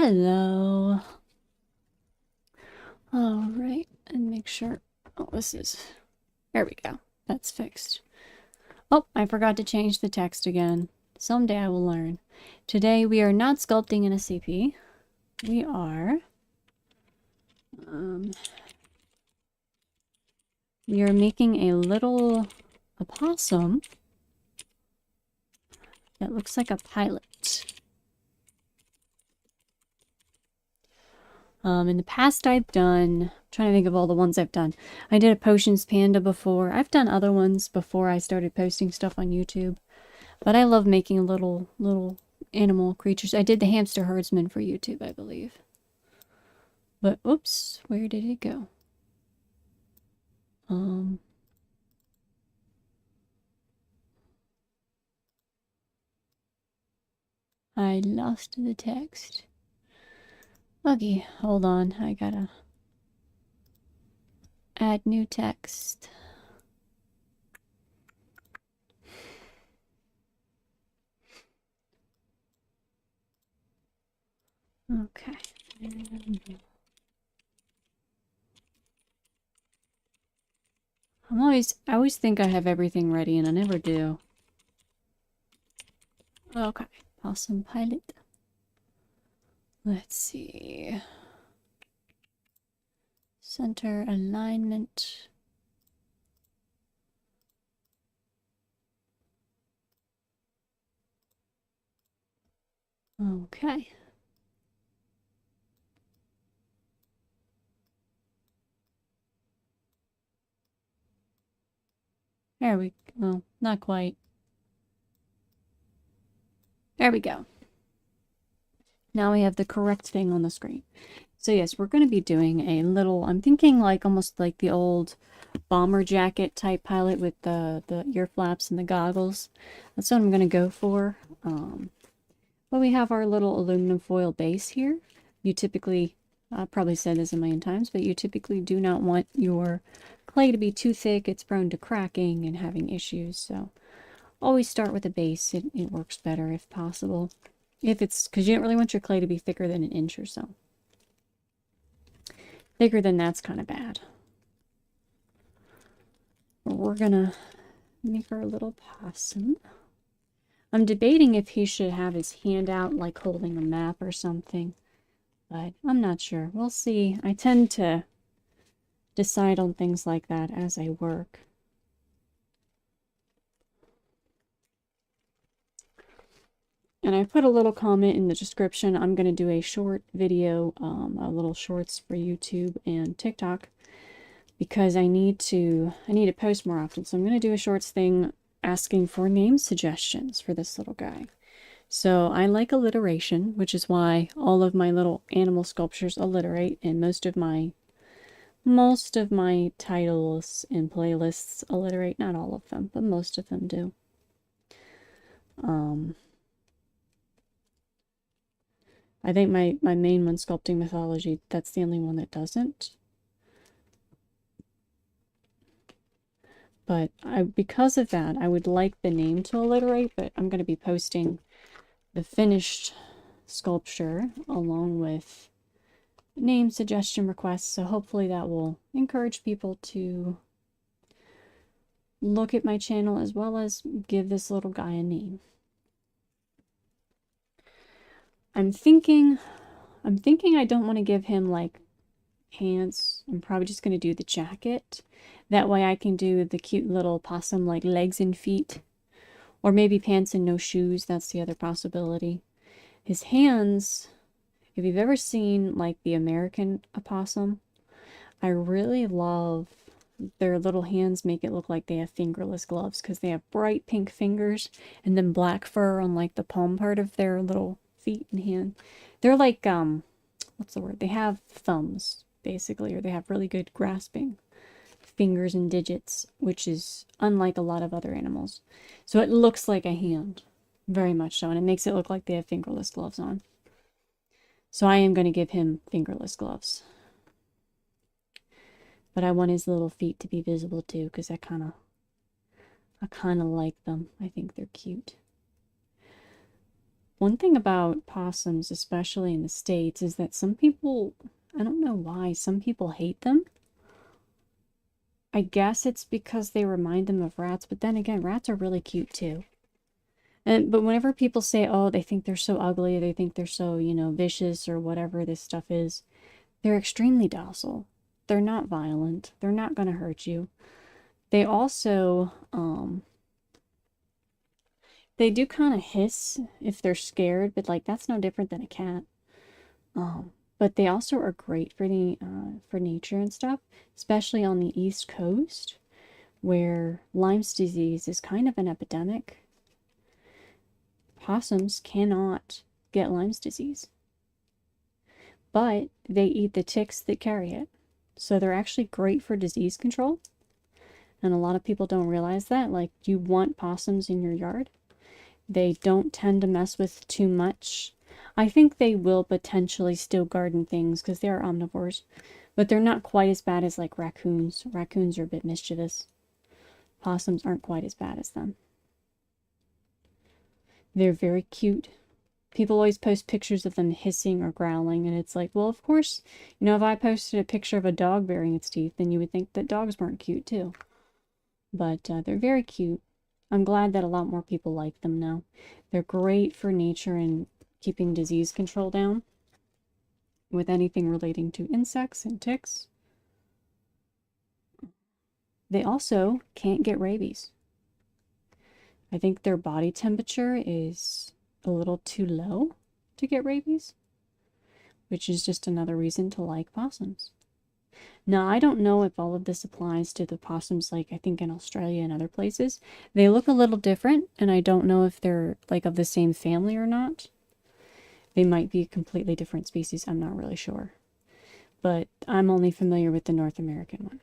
Hello. All right, and make sure. Oh, this is. There we go. That's fixed. Oh, I forgot to change the text again. Someday I will learn. Today we are not sculpting in a CP. We are. We are making a little opossum that looks like a pilot. In the past I'm trying to think of all the ones I've done. I did a potions panda before. I've done other ones before I started posting stuff on YouTube. But I love making little animal creatures. I did the hamster herdsman for YouTube, I believe. But oops, where did it go? I lost the text. Okay, hold on. I gotta add new text. Okay. I always think I have everything ready and I never do. Okay, Possum Pilot. Let's see. Center alignment. Okay. There we go. Well, not quite. There we go. Now we have the correct thing on the screen. So yes, we're going to be doing a little, I'm thinking like almost like the old bomber jacket type pilot with the ear flaps and the goggles. That's what I'm going to go for. But we have our little aluminum foil base here. You typically, I've probably said this a million times, but you typically do not want your clay to be too thick. It's prone to cracking and having issues. So always start with a base. It works better if possible. If it's, because you don't really want your clay to be thicker than 1 inch or so. Thicker than that's kind of bad. But we're gonna make our little possum. I'm debating if he should have his hand out like holding a map or something, but I'm not sure. We'll see. I tend to decide on things like that as I work. And I put a little comment in the description. I'm going to do a short video, a little shorts for YouTube and TikTok, because I need to post more often. So I'm going to do a shorts thing asking for name suggestions for this little guy. So I like alliteration, which is why all of my little animal sculptures alliterate, and most of my titles and playlists alliterate. Not all of them, but most of them do. I think my main one, Sculpting Mythology, that's the only one that doesn't. But because of that, I would like the name to alliterate, but I'm going to be posting the finished sculpture along with name suggestion requests, so hopefully that will encourage people to look at my channel as well as give this little guy a name. I'm thinking I don't want to give him like pants. I'm probably just going to do the jacket. That way I can do the cute little possum like legs and feet. Or maybe pants and no shoes. That's the other possibility. His hands, if you've ever seen like the American opossum, I really love their little hands. Make it look like they have fingerless gloves because they have bright pink fingers and then black fur on like the palm part of their little feet and hand. They're like, what's the word? They have thumbs, basically, or they have really good grasping fingers and digits, which is unlike a lot of other animals. So it looks like a hand, very much so, and it makes it look like they have fingerless gloves on. So I am going to give him fingerless gloves. But I want his little feet to be visible too, because I kind of like them. I think they're cute. One thing about possums, especially in the States, is that some people, I don't know why, some people hate them. I guess it's because they remind them of rats, but then again, rats are really cute too. But whenever people say, oh, they think they're so ugly, they think they're so, vicious or whatever this stuff is, they're extremely docile. They're not violent. They're not going to hurt you. They also, they do kind of hiss if they're scared, but like that's no different than a cat. But they also are great for the for nature and stuff, especially on the East Coast, where Lyme's disease is kind of an epidemic. Possums cannot get Lyme's disease, but they eat the ticks that carry it. So they're actually great for disease control. And a lot of people don't realize that. Like, you want possums in your yard. They don't tend to mess with too much. I think they will potentially still garden things because they are omnivores, but they're not quite as bad as like raccoons. Raccoons are a bit mischievous. Possums aren't quite as bad as them. They're very cute. People always post pictures of them hissing or growling, and it's like, well, of course, if I posted a picture of a dog baring its teeth, then you would think that dogs weren't cute too. But they're very cute. I'm glad that a lot more people like them now. They're great for nature and keeping disease control down with anything relating to insects and ticks. They also can't get rabies. I think their body temperature is a little too low to get rabies, which is just another reason to like possums. Now, I don't know if all of this applies to the possums, like I think in Australia and other places. They look a little different, and I don't know if they're like of the same family or not. They might be a completely different species, I'm not really sure. But I'm only familiar with the North American one.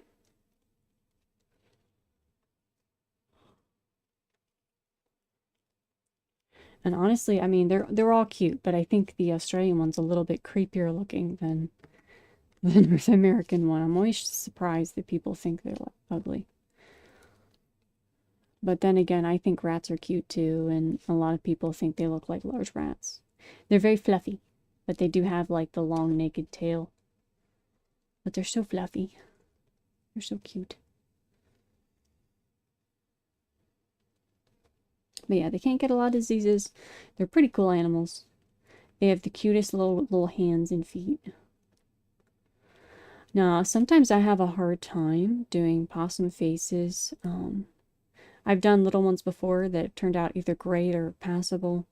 And honestly, I mean, they're all cute, but I think the Australian one's a little bit creepier looking than the North American one. I'm always surprised that people think they're ugly. But then again, I think rats are cute too, and a lot of people think they look like large rats. They're very fluffy, but they do have like the long naked tail. But they're so fluffy. They're so cute. But yeah, they can't get a lot of diseases. They're pretty cool animals. They have the cutest little hands and feet. Now, sometimes I have a hard time doing possum faces. I've done little ones before that turned out either great or passable.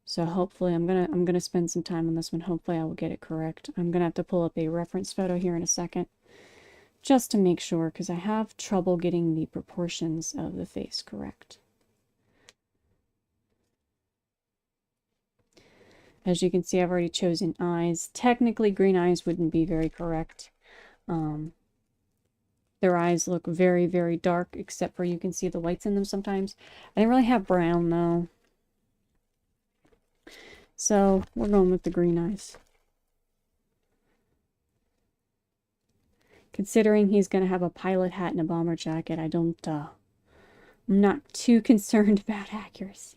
So hopefully I'm gonna spend some time on this one. Hopefully I will get it correct. I'm gonna have to pull up a reference photo here in a second, just to make sure, because I have trouble getting the proportions of the face correct. As you can see, I've already chosen eyes. Technically, green eyes wouldn't be very correct. Their eyes look very, very dark, except for you can see the whites in them sometimes. I didn't really have brown, though. So, we're going with the green eyes. Considering he's going to have a pilot hat and a bomber jacket, I'm not too concerned about accuracy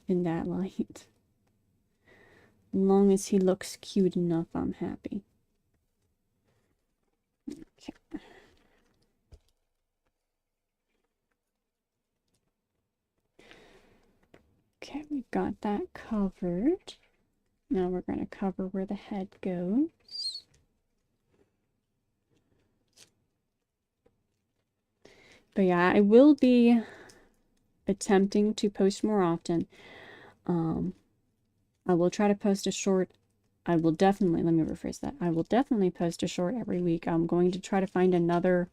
in that light. As long as he looks cute enough, I'm happy. Okay. Okay, we got that covered. Now we're going to cover where the head goes. But yeah, I will be attempting to post more often. I will try to post a short. I will definitely, let me rephrase that. I will definitely post a short every week. I'm going to try to find another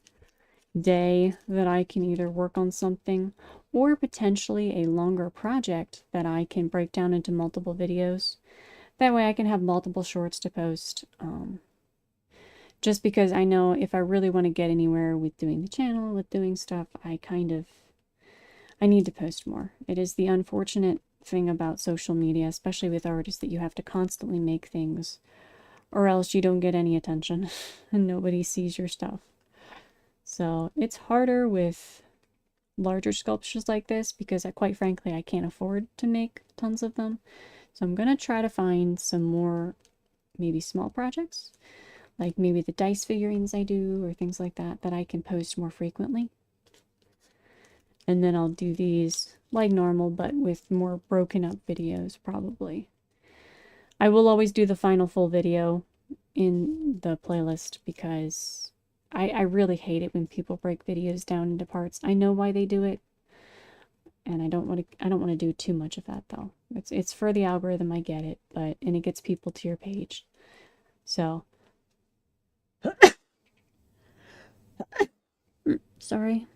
day that I can either work on something or potentially a longer project that I can break down into multiple videos. That way I can have multiple shorts to post. Just because I know if I really want to get anywhere with doing the channel, with doing stuff, I need to post more. It is the unfortunate thing about social media, especially with artists, that you have to constantly make things or else you don't get any attention and nobody sees your stuff. So it's harder with larger sculptures like this because quite frankly, I can't afford to make tons of them. So I'm going to try to find some more maybe small projects, like maybe the dice figurines I do or things like that, that I can post more frequently. And then I'll do these like normal, but with more broken up videos probably. I will always do the final full video in the playlist because I really hate it when people break videos down into parts. I know why they do it, and I don't want to do too much of that though. It's for the algorithm, I get it, but and it gets people to your page. So sorry.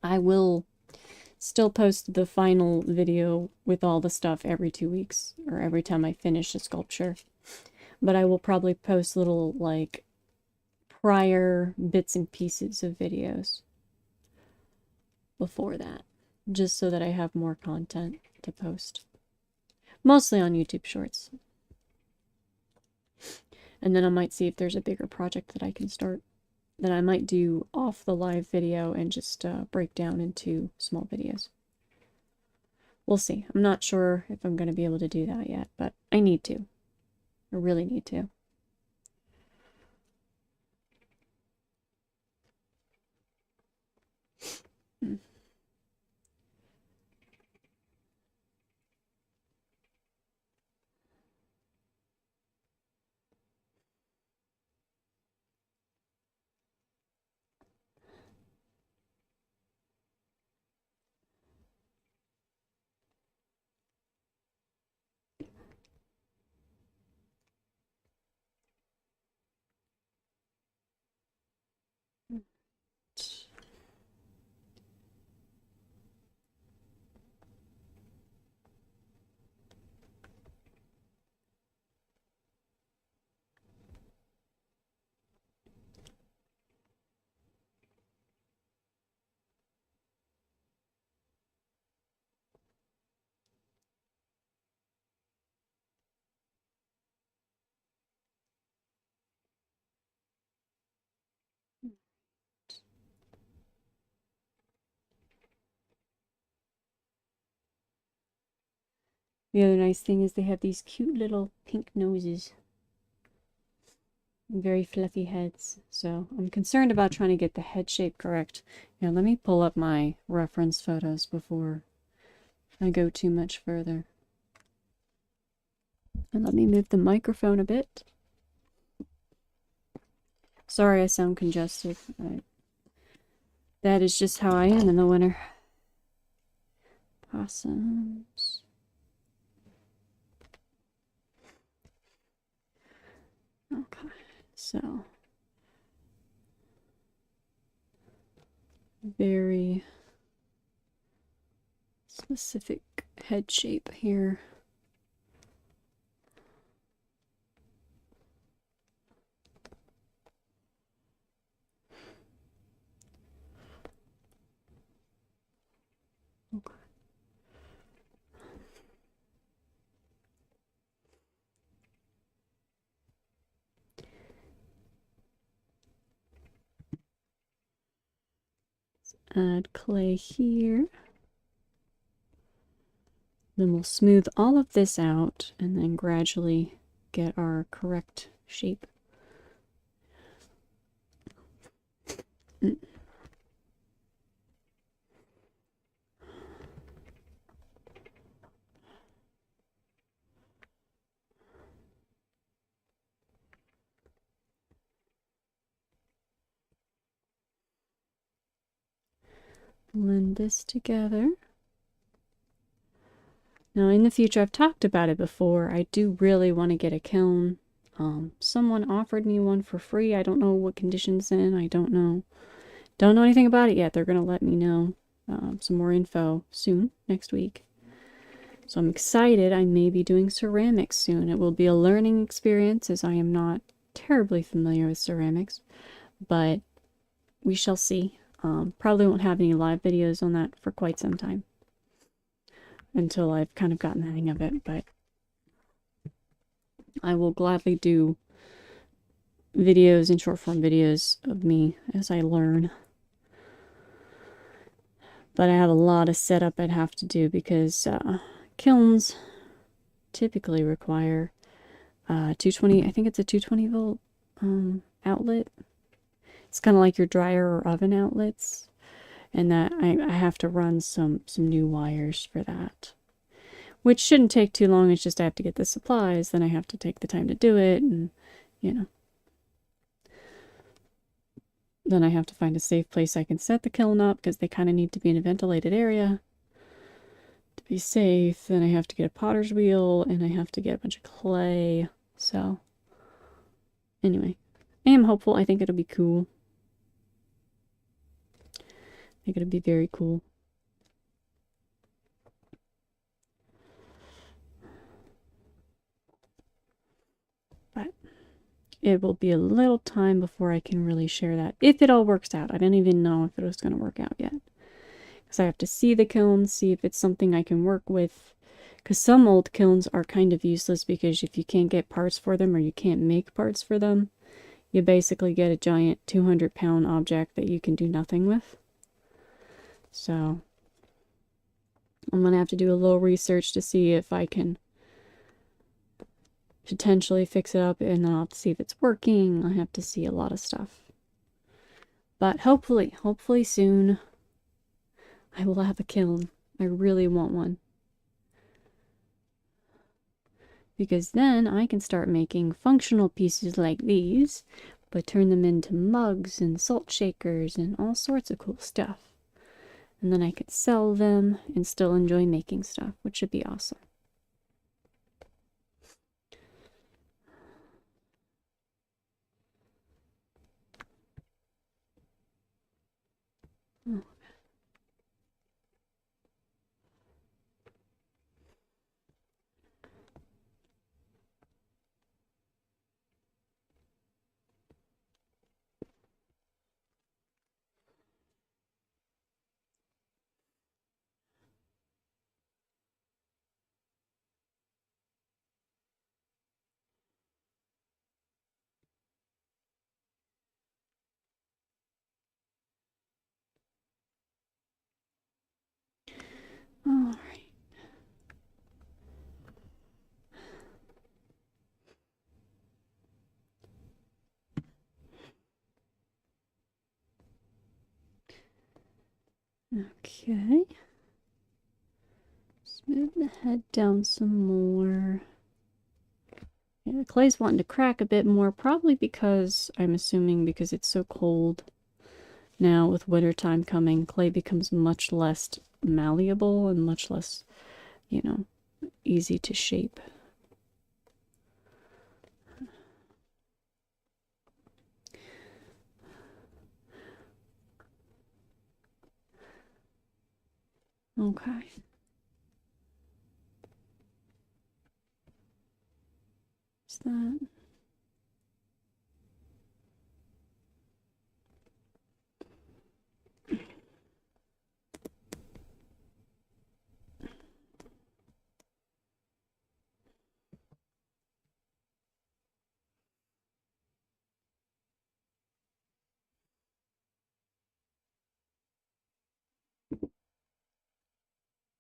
I will still post the final video with all the stuff every 2 weeks or every time I finish a sculpture. But I will probably post little like prior bits and pieces of videos before that, just so that I have more content to post. Mostly on YouTube Shorts. And then I might see if there's a bigger project that I can start that I might do off the live video and just break down into small videos. We'll see. I'm not sure if I'm going to be able to do that yet, but I need to. I really need to. The other nice thing is they have these cute little pink noses. Very fluffy heads. So I'm concerned about trying to get the head shape correct. Now let me pull up my reference photos before I go too much further. And let me move the microphone a bit. Sorry I sound congested. That is just how I am in the winter. Possums. Okay, so very specific head shape here. Okay. Add clay here. Then we'll smooth all of this out and then gradually get our correct shape. Blend this together. Now in the future, I've talked about it before, I do really want to get a kiln. Someone offered me one for free. I don't know what conditions in. I don't know. Don't know anything about it yet. They're going to let me know some more info soon, next week. So I'm excited. I may be doing ceramics soon. It will be a learning experience as I am not terribly familiar with ceramics, but we shall see. Probably won't have any live videos on that for quite some time until I've kind of gotten the hang of it, but I will gladly do videos and short form videos of me as I learn. But I have a lot of setup I'd have to do because kilns typically require 220, I think it's a 220 volt outlet. It's kind of like your dryer or oven outlets. And that I have to run some new wires for that. Which shouldn't take too long, it's just I have to get the supplies, then I have to take the time to do it, and, you know. Then I have to find a safe place I can set the kiln up, because they kind of need to be in a ventilated area to be safe. Then I have to get a potter's wheel, and I have to get a bunch of clay. So, anyway, I am hopeful. I think it'll be cool. I think it'll be very cool. But it will be a little time before I can really share that. If it all works out. I don't even know if it was going to work out yet. Because I have to see the kilns, see if it's something I can work with. Because some old kilns are kind of useless because if you can't get parts for them or you can't make parts for them, you basically get a giant 200-pound object that you can do nothing with. So I'm going to have to do a little research to see if I can potentially fix it up, and then I'll have to see if it's working. I have to see a lot of stuff. But hopefully soon I will have a kiln. I really want one. Because then I can start making functional pieces like these, but turn them into mugs and salt shakers and all sorts of cool stuff. And then I could sell them and still enjoy making stuff, which should be awesome. Oh. All right. Okay. Smooth the head down some more. Yeah, the clay's wanting to crack a bit more, probably because, I'm assuming because it's so cold now with winter time coming, clay becomes much less malleable and much less, you know, easy to shape. Okay. What's that?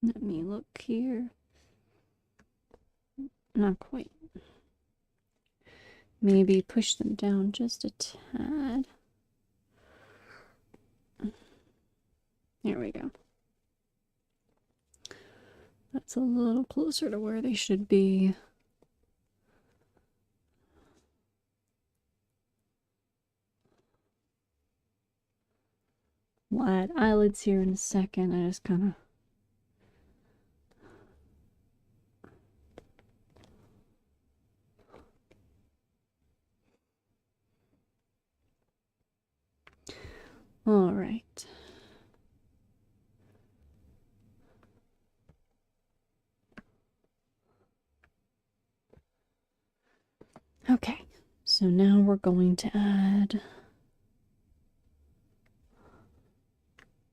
Let me look here. Not quite. Maybe push them down just a tad. There we go. That's a little closer to where they should be. We'll add eyelids here in a second. I just kind of... All right. Okay, so now we're going to add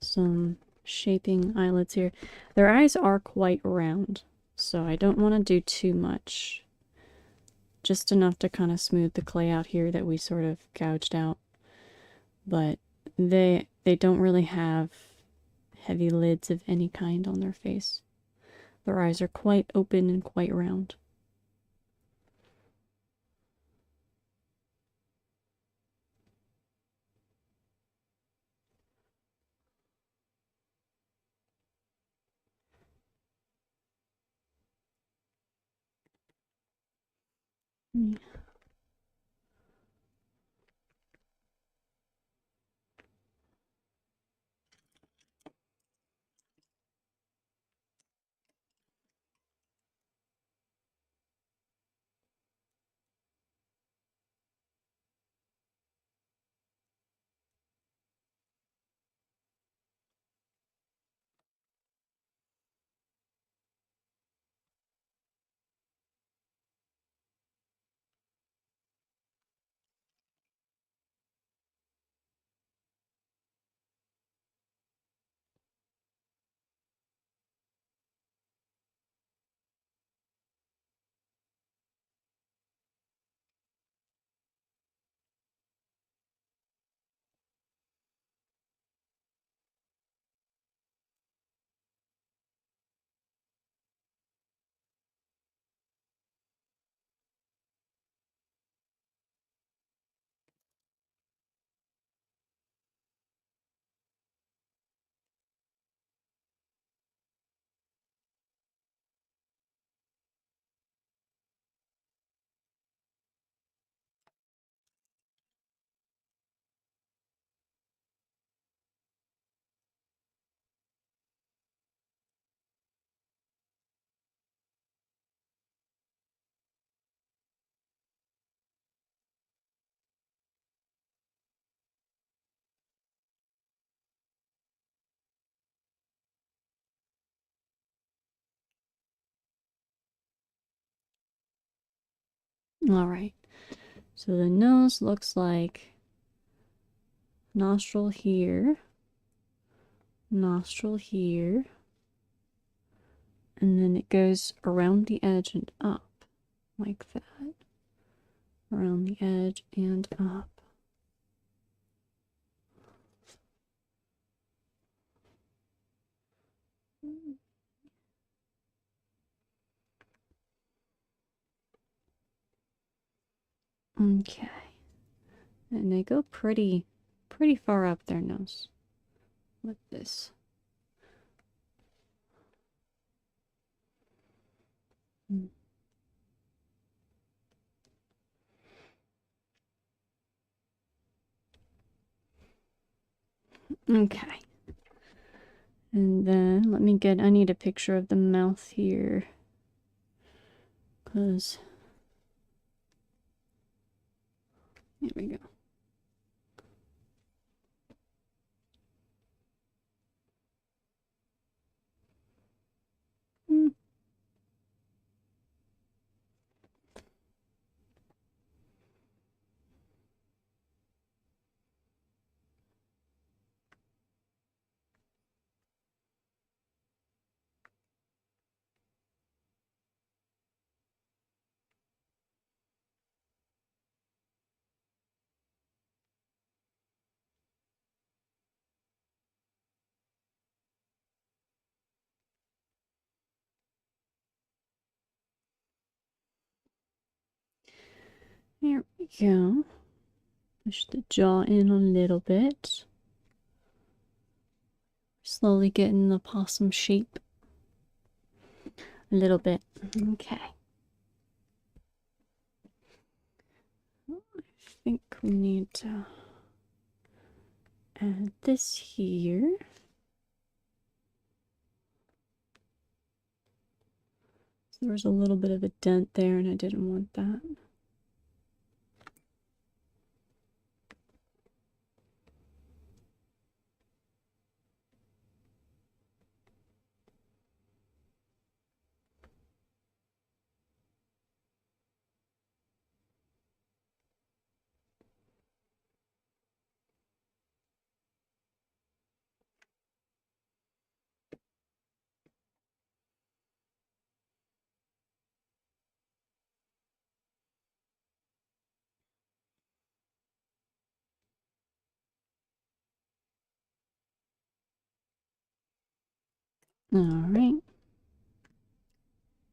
some shaping eyelids here. Their eyes are quite round, so I don't want to do too much. Just enough to kind of smooth the clay out here that we sort of gouged out. But they don't really have heavy lids of any kind on their face. Their eyes are quite open and quite round. Mm. All right. So the nose looks like nostril here, nostril here, and then it goes around the edge and up like that. Around the edge and up. Okay. And they go pretty far up their nose with this. Okay. And then I need a picture of the mouth here. Because, here we go. Hmm. There we go. Push the jaw in a little bit. Slowly getting the possum shape. A little bit. Okay. I think we need to add this here. So there was a little bit of a dent there and I didn't want that. All right.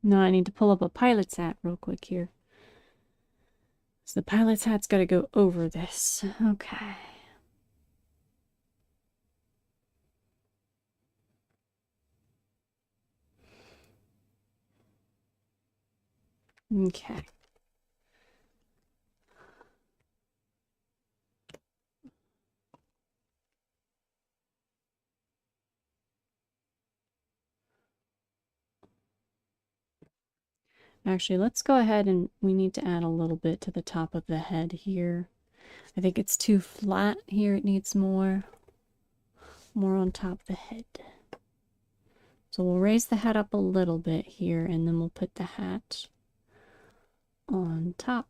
Now I need to pull up a pilot's hat real quick here. So the pilot's hat's got to go over this. Okay. Okay. Actually, let's go ahead and we need to add a little bit to the top of the head here. I think it's too flat here. It needs more on top of the head. So we'll raise the head up a little bit here, and then we'll put the hat on top.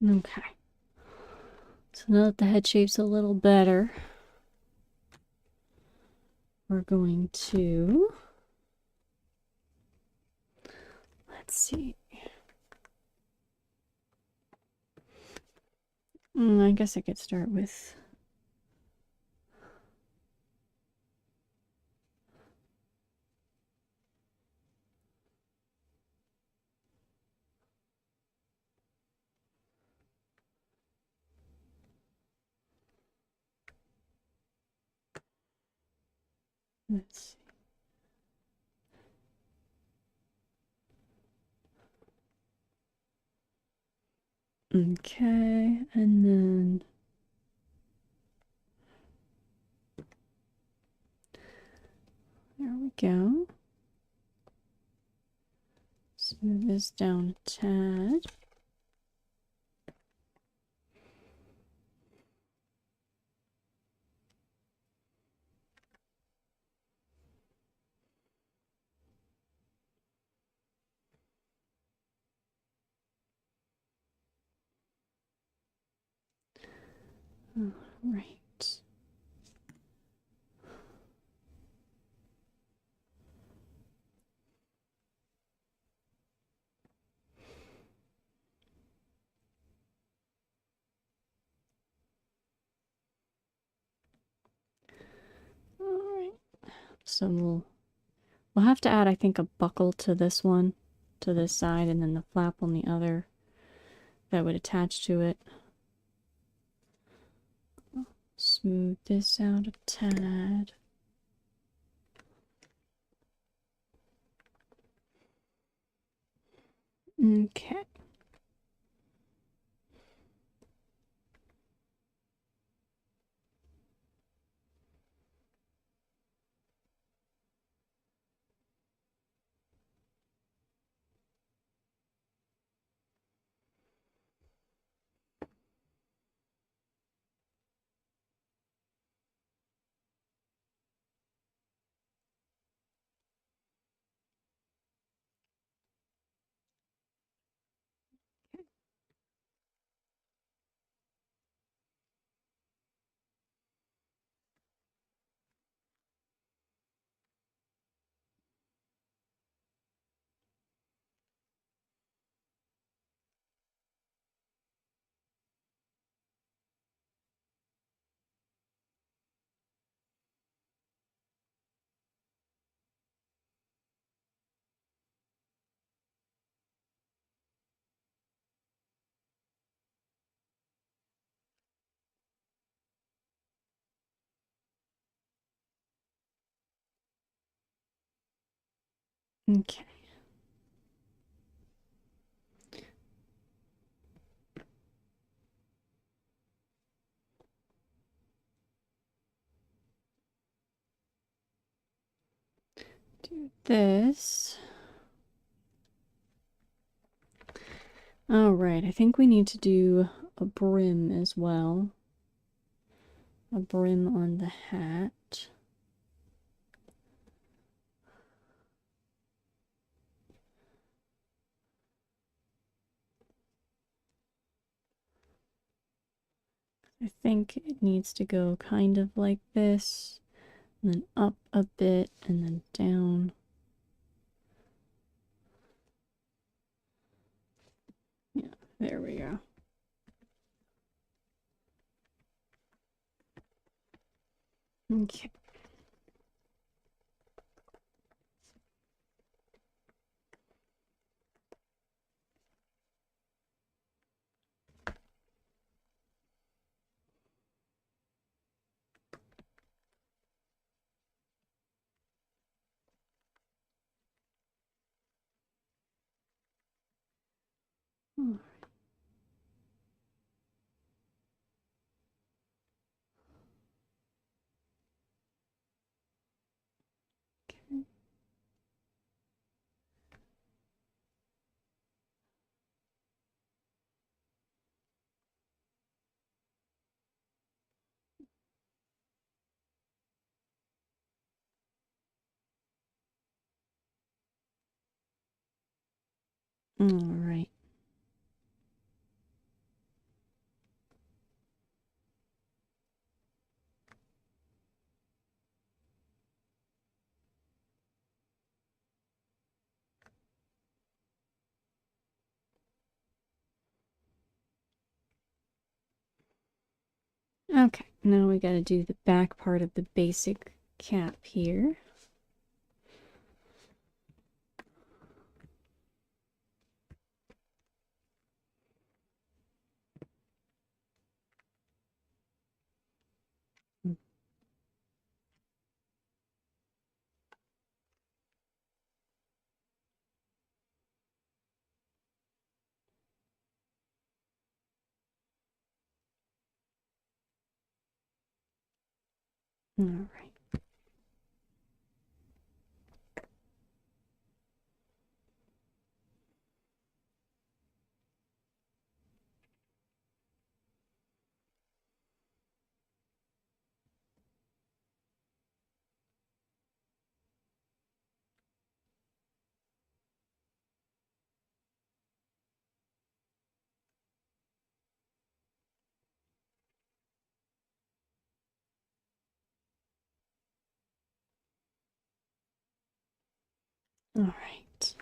Okay. So now that the head shape's a little better, we're going to, let's see. I guess I could start with let's see. Okay, and then there we go. Smooth this down a tad. All right. All right. So we'll have to add, I think, a buckle to this one, to this side, and then the flap on the other that would attach to it. Smooth this out a tad. Okay. Okay. Do this. All right, I think we need to do a brim as well. A brim on the hat. I think it needs to go kind of like this, and then up a bit, and then down. Yeah, there we go. Okay. Hmm. Okay. All right. Okay, now we got to do the back part of the basic cap here. All right. All right.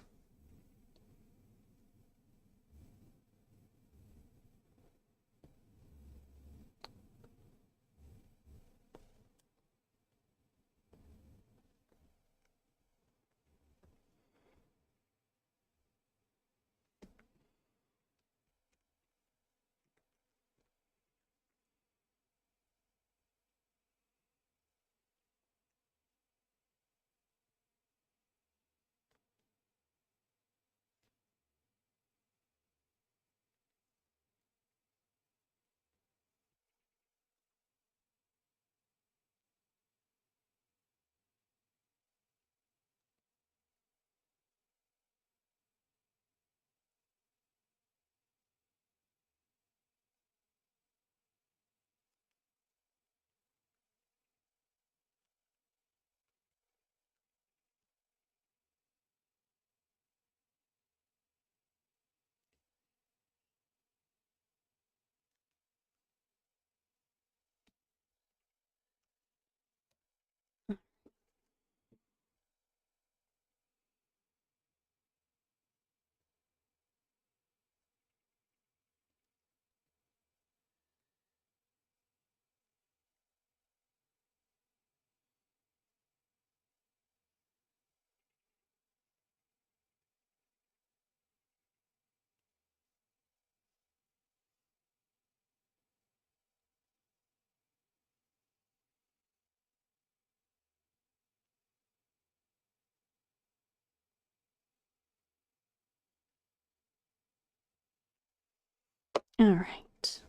All right.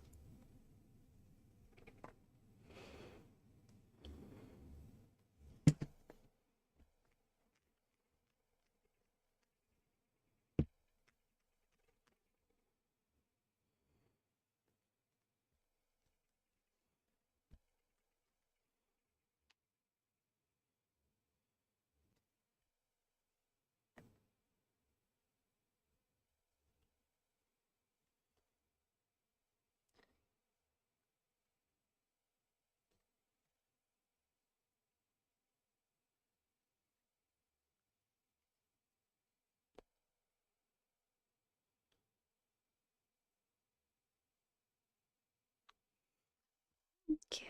Okay.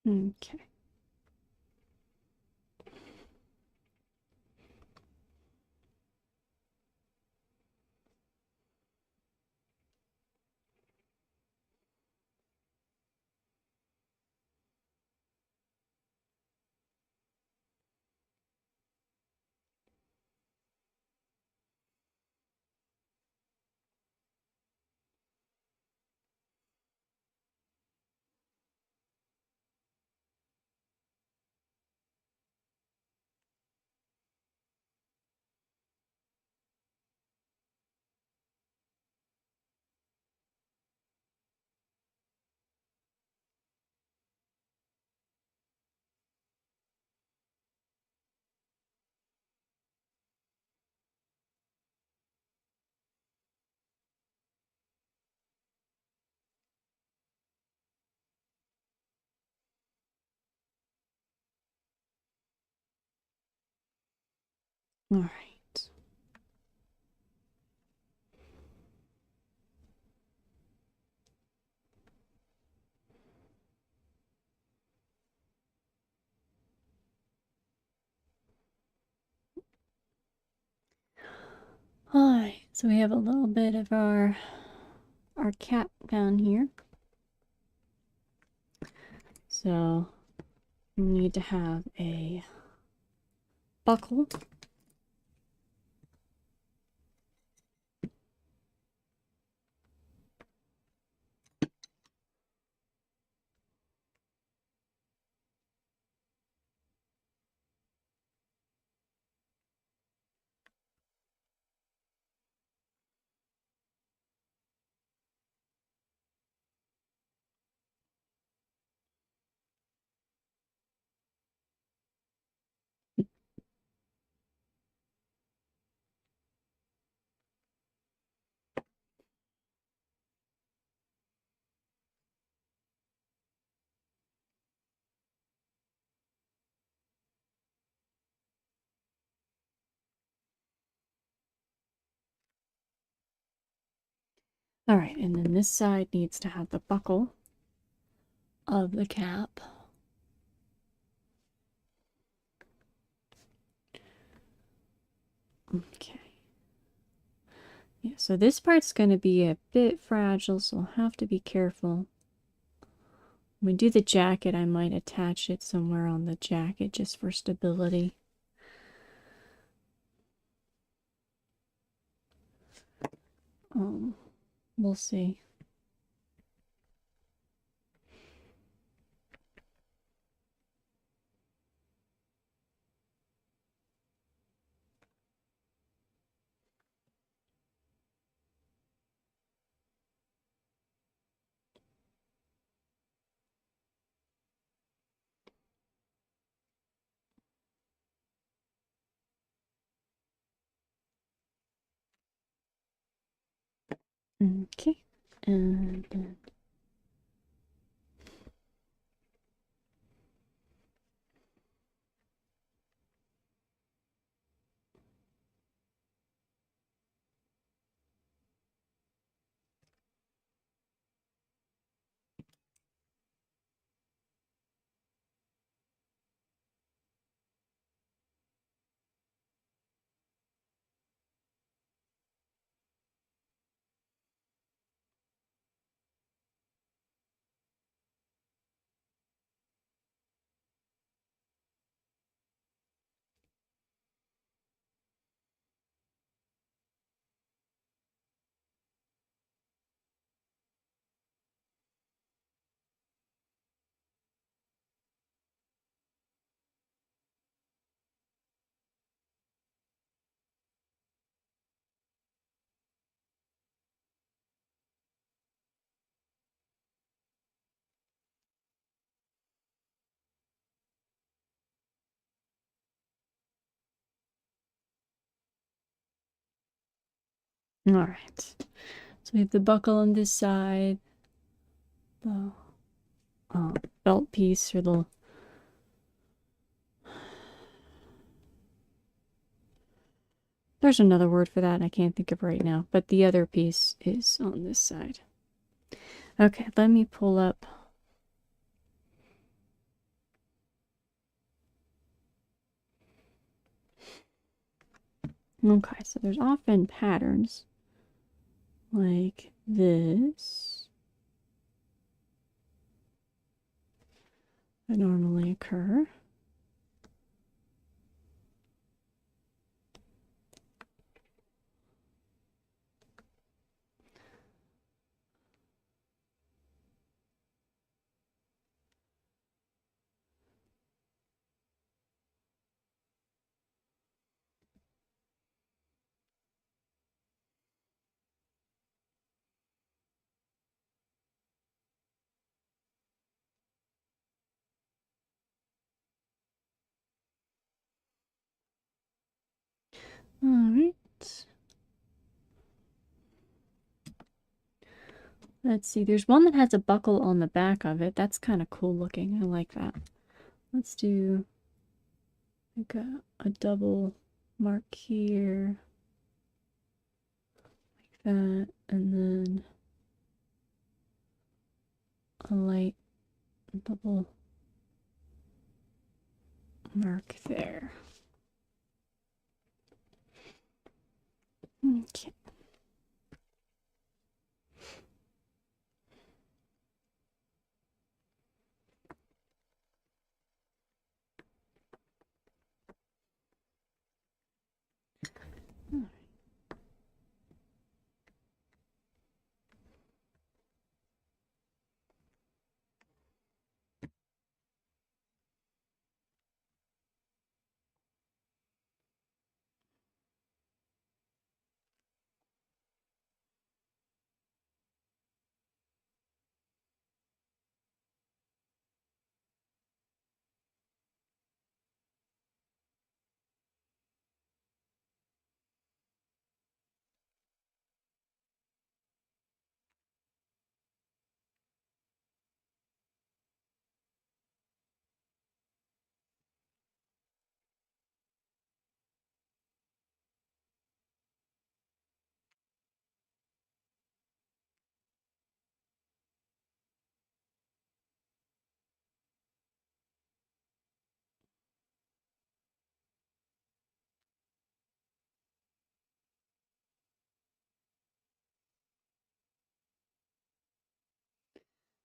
Okay. All right. All right. So we have a little bit of our cap down here. So we need to have a buckle. All right, and then this side needs to have the buckle of the cap. Okay. Yeah, so this part's going to be a bit fragile, so I'll have to be careful. When we do the jacket, I might attach it somewhere on the jacket just for stability. We'll see. Okay, and then All right. So we have the buckle on this side, the belt piece, or the there's another word for that I can't think of right now, but the other piece is on this side. Okay, let me pull up. Okay, so there's often patterns like this that normally occur. All right. Let's see. There's one that has a buckle on the back of it. That's kind of cool looking. I like that. Let's do like a double mark here, like that, and then a light double mark there. Okay.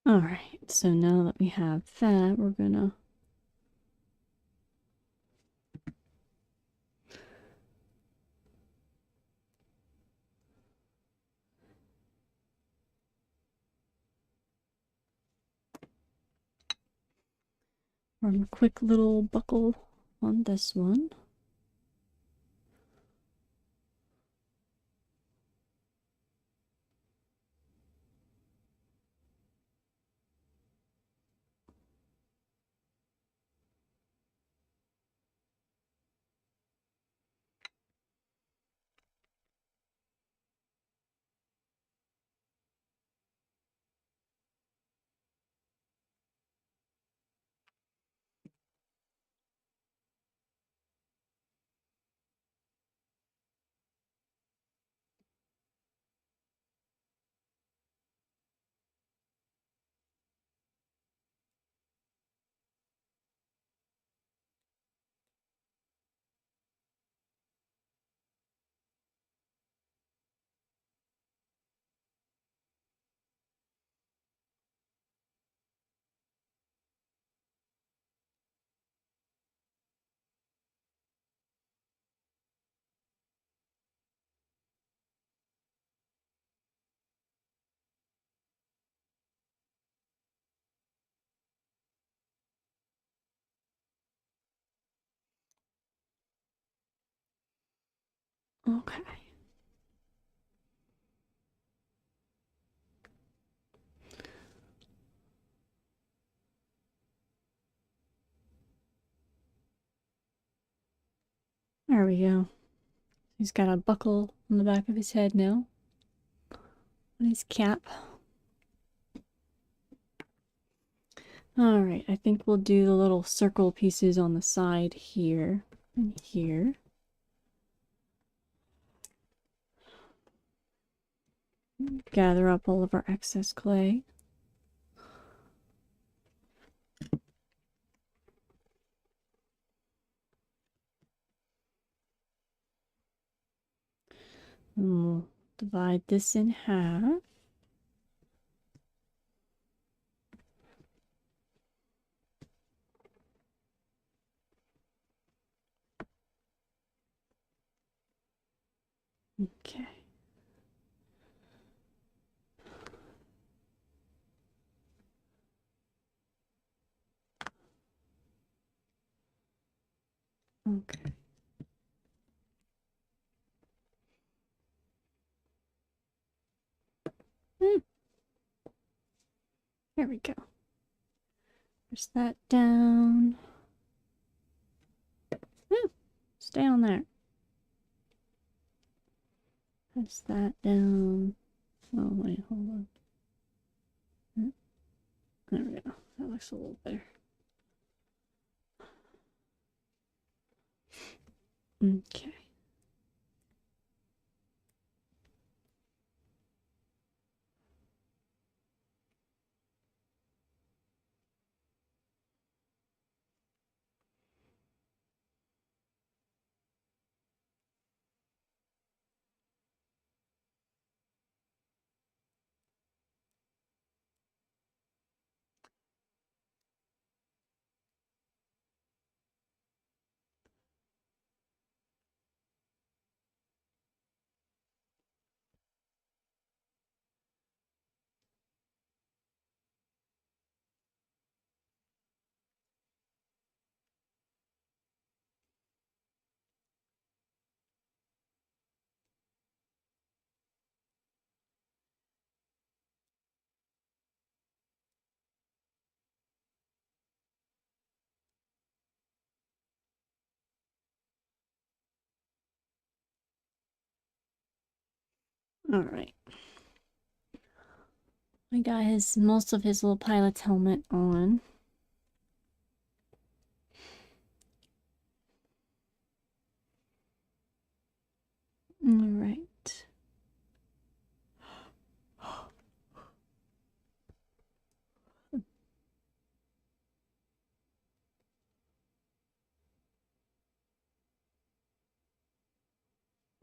All right. So now that we have that, we're gonna run a quick little buckle on this one. Okay. There we go. He's got a buckle on the back of his head now. On his cap. Alright, I think we'll do the little circle pieces on the side here and here. Gather up all of our excess clay. And we'll divide this in half. Okay. Okay. There we go. Press that down. Stay on there. Press that down. Oh, wait, hold on. There we go. That looks a little better. Okay. All right. I got most of his little pilot's helmet on. All right.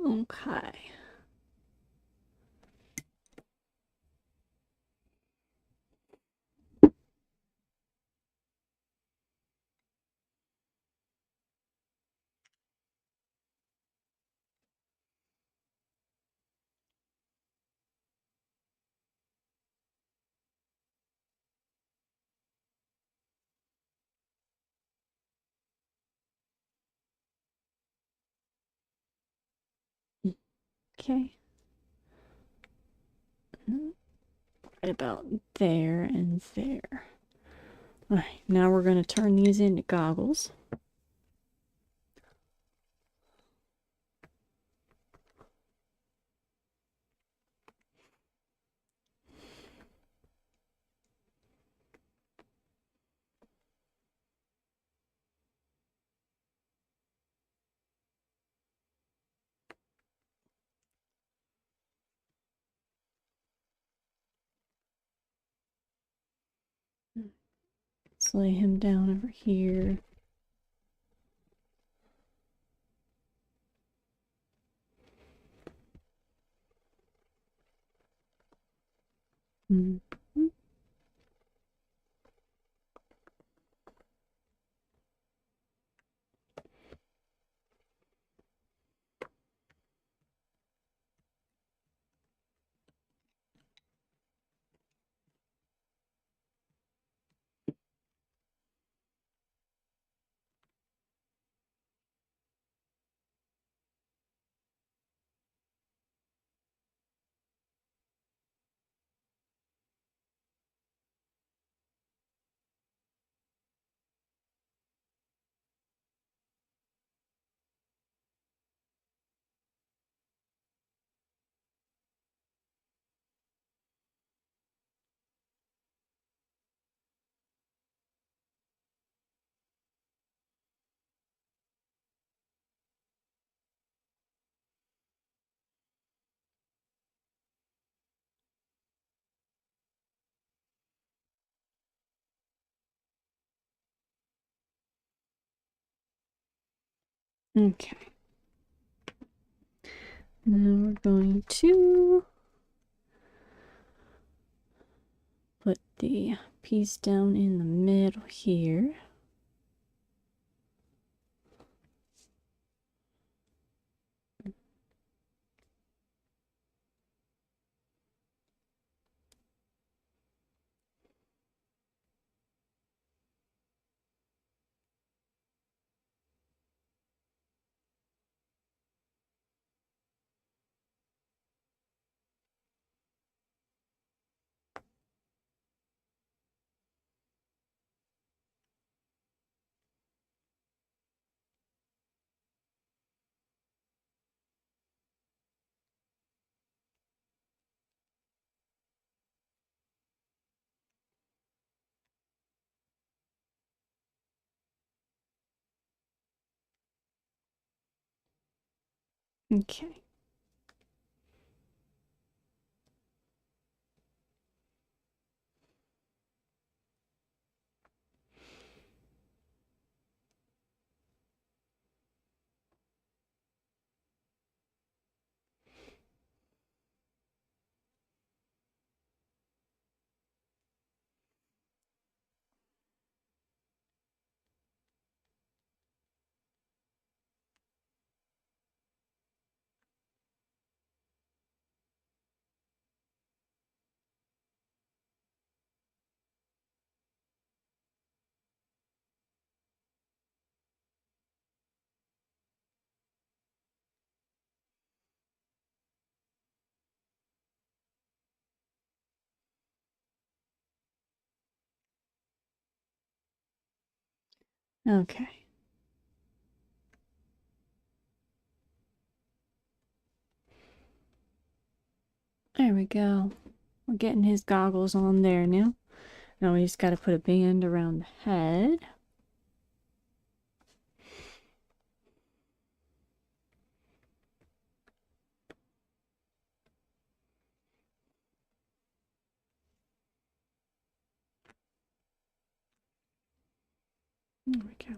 Okay. Okay. Right about there and there. All right, now we're going to turn these into goggles. Let's lay him down over here. Okay. Now we're going to put the piece down in the middle here. Okay. Okay. There we go. We're getting his goggles on there now. Now we just got to put a band around the head. There we go.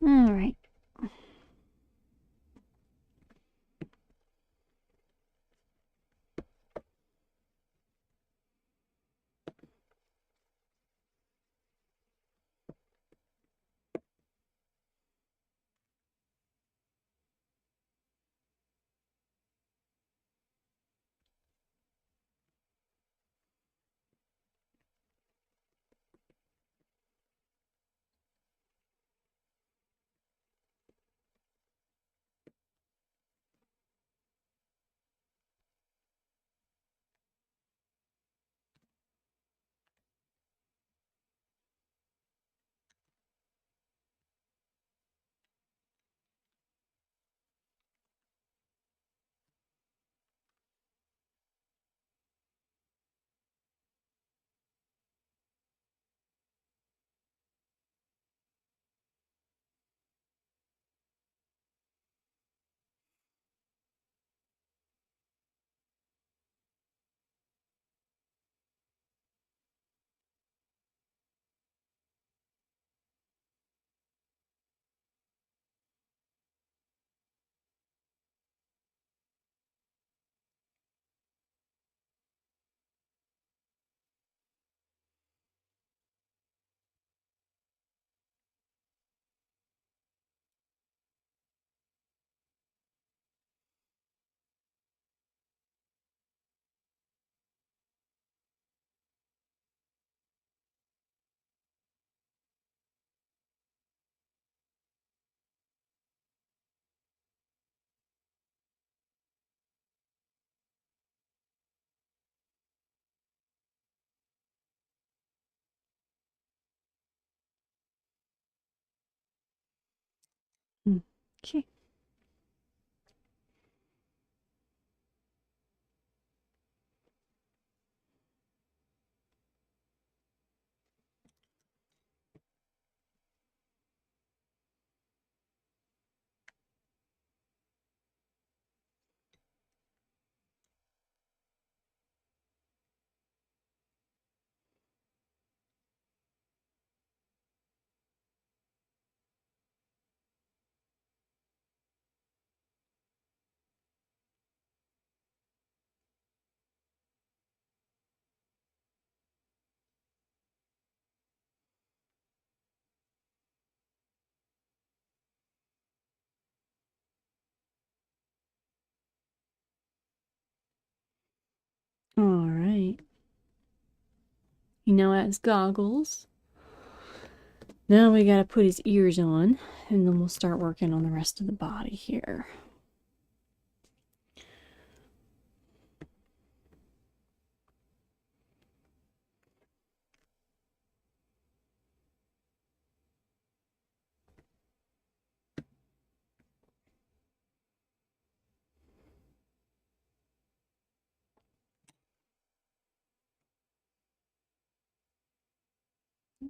All right. Okay. He now has goggles. Now we gotta put his ears on, and then we'll start working on the rest of the body here.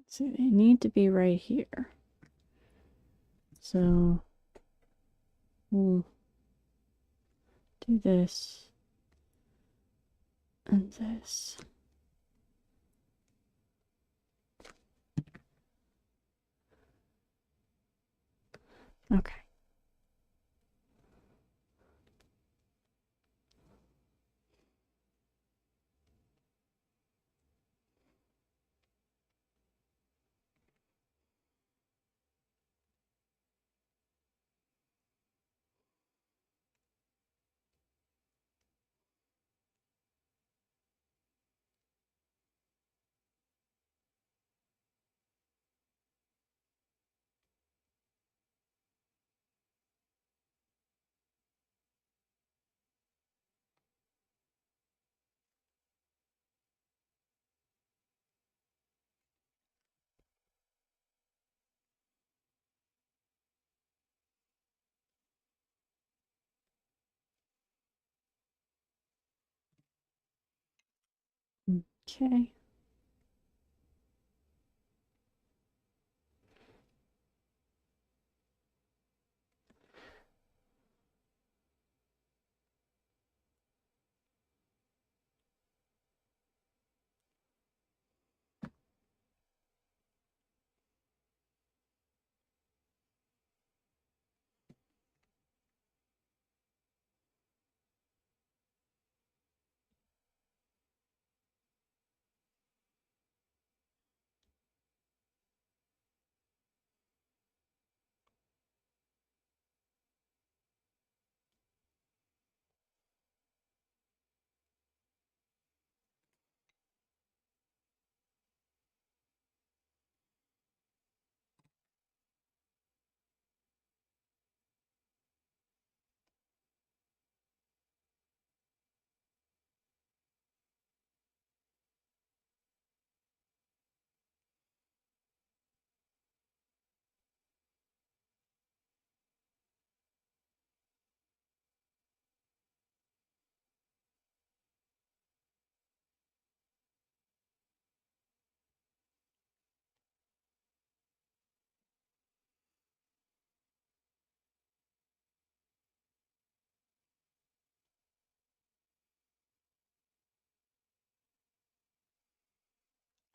So they need to be right here. So we'll do this and this. Okay. Okay.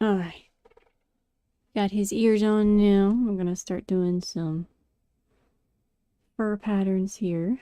All right. Got his ears on now. I'm gonna start doing some fur patterns here.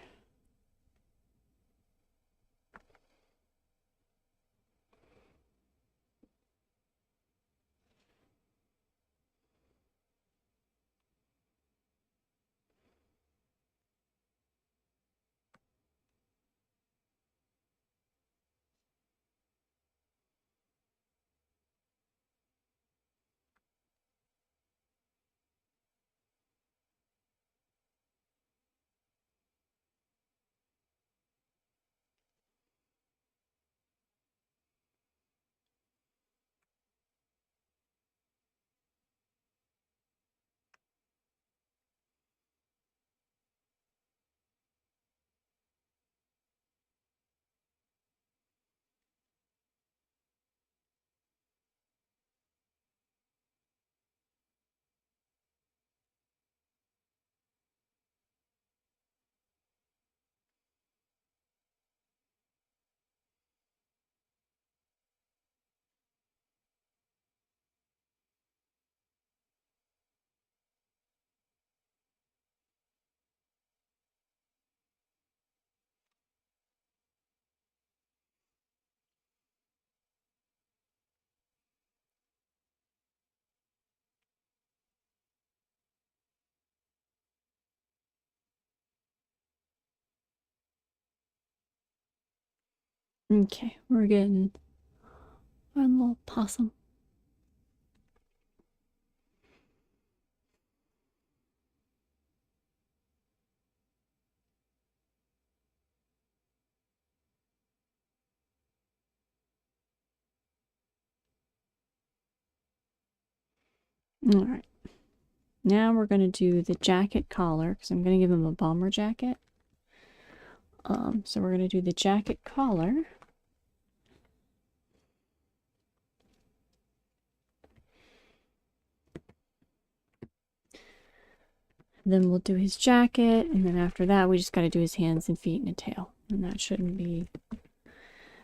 Okay, we're getting our little possum. All right. Now we're going to do the jacket collar because I'm going to give him a bomber jacket. So we're going to do the jacket collar. Then we'll do his jacket, and then after that we just got to do his hands and feet and a tail. And that shouldn't be...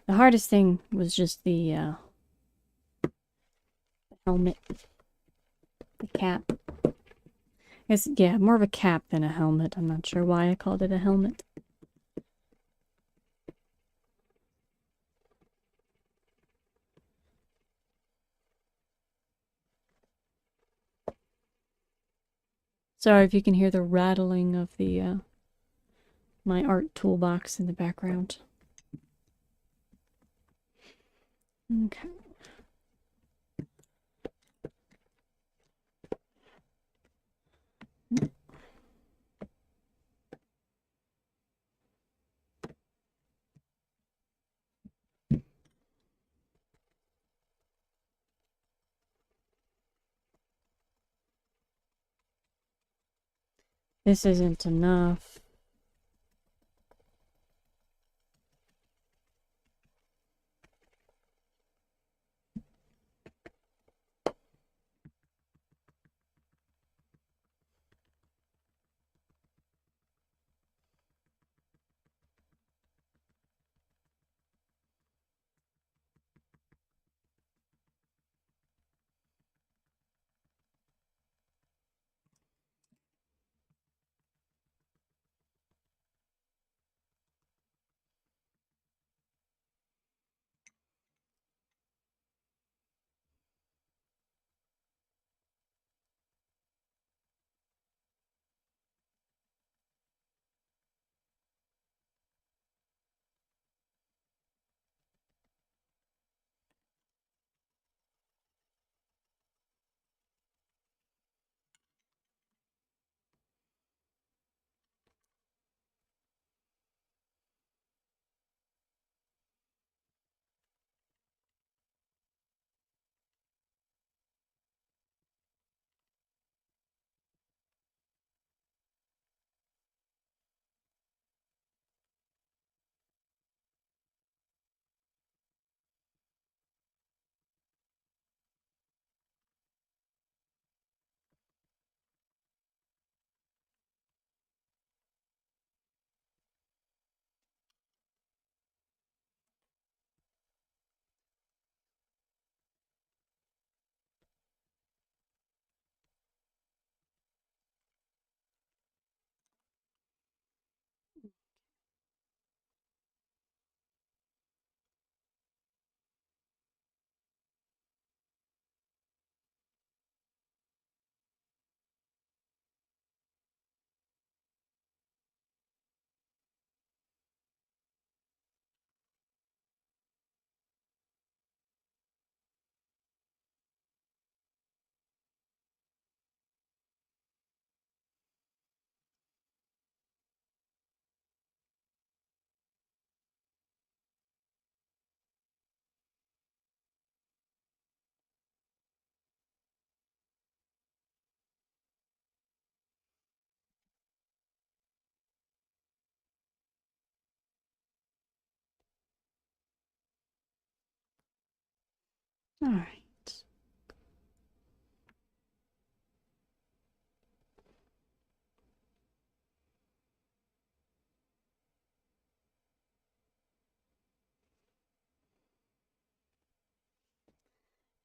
The hardest thing was just the helmet, the cap. I guess, yeah, more of a cap than a helmet. I'm not sure why I called it a helmet. Sorry if you can hear the rattling of the my art toolbox in the background. Okay. This isn't enough. All right.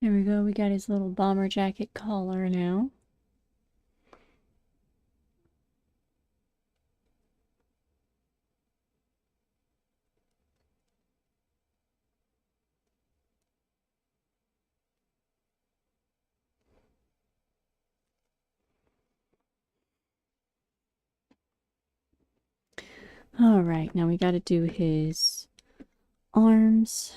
There we go. We got his little bomber jacket collar now. All right. Now we got to do his arms.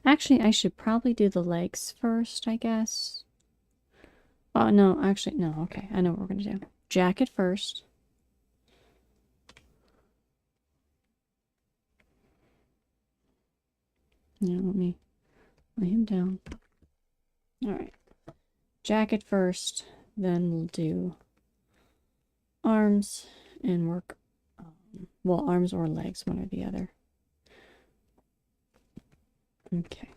Actually, I should probably do the legs first, I guess. Oh, no. Actually, no. Okay. I know what we're going to do. Jacket first. Now let me lay him down. All right. Jacket first, then we'll do arms and work, well, arms or legs, one or the other. Okay.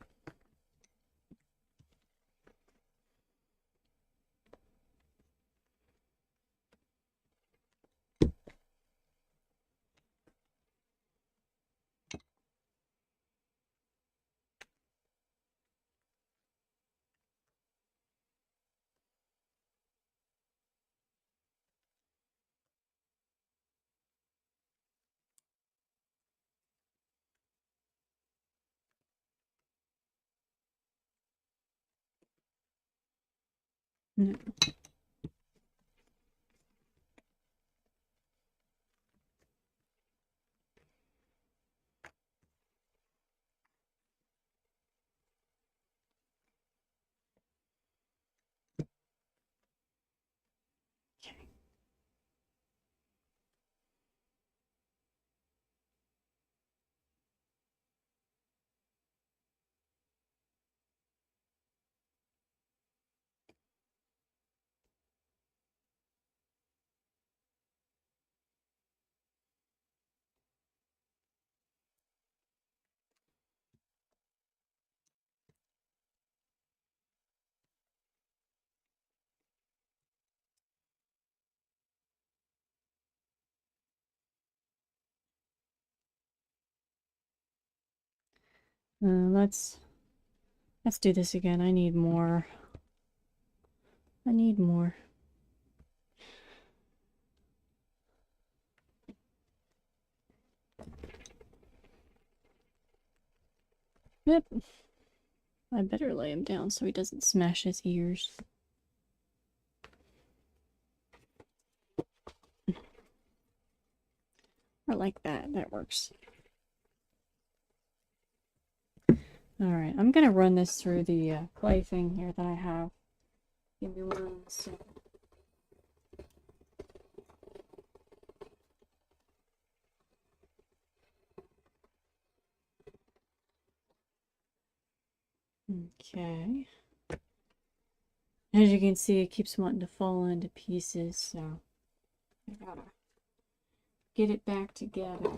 No. Okay. Let's do this again. I need more. I need more. Yep. I better lay him down so he doesn't smash his ears. Or like that. That works. Alright, I'm gonna run this through the clay thing here that I have. Give me 1 second. Okay. As you can see, it keeps wanting to fall into pieces, so I gotta get it back together.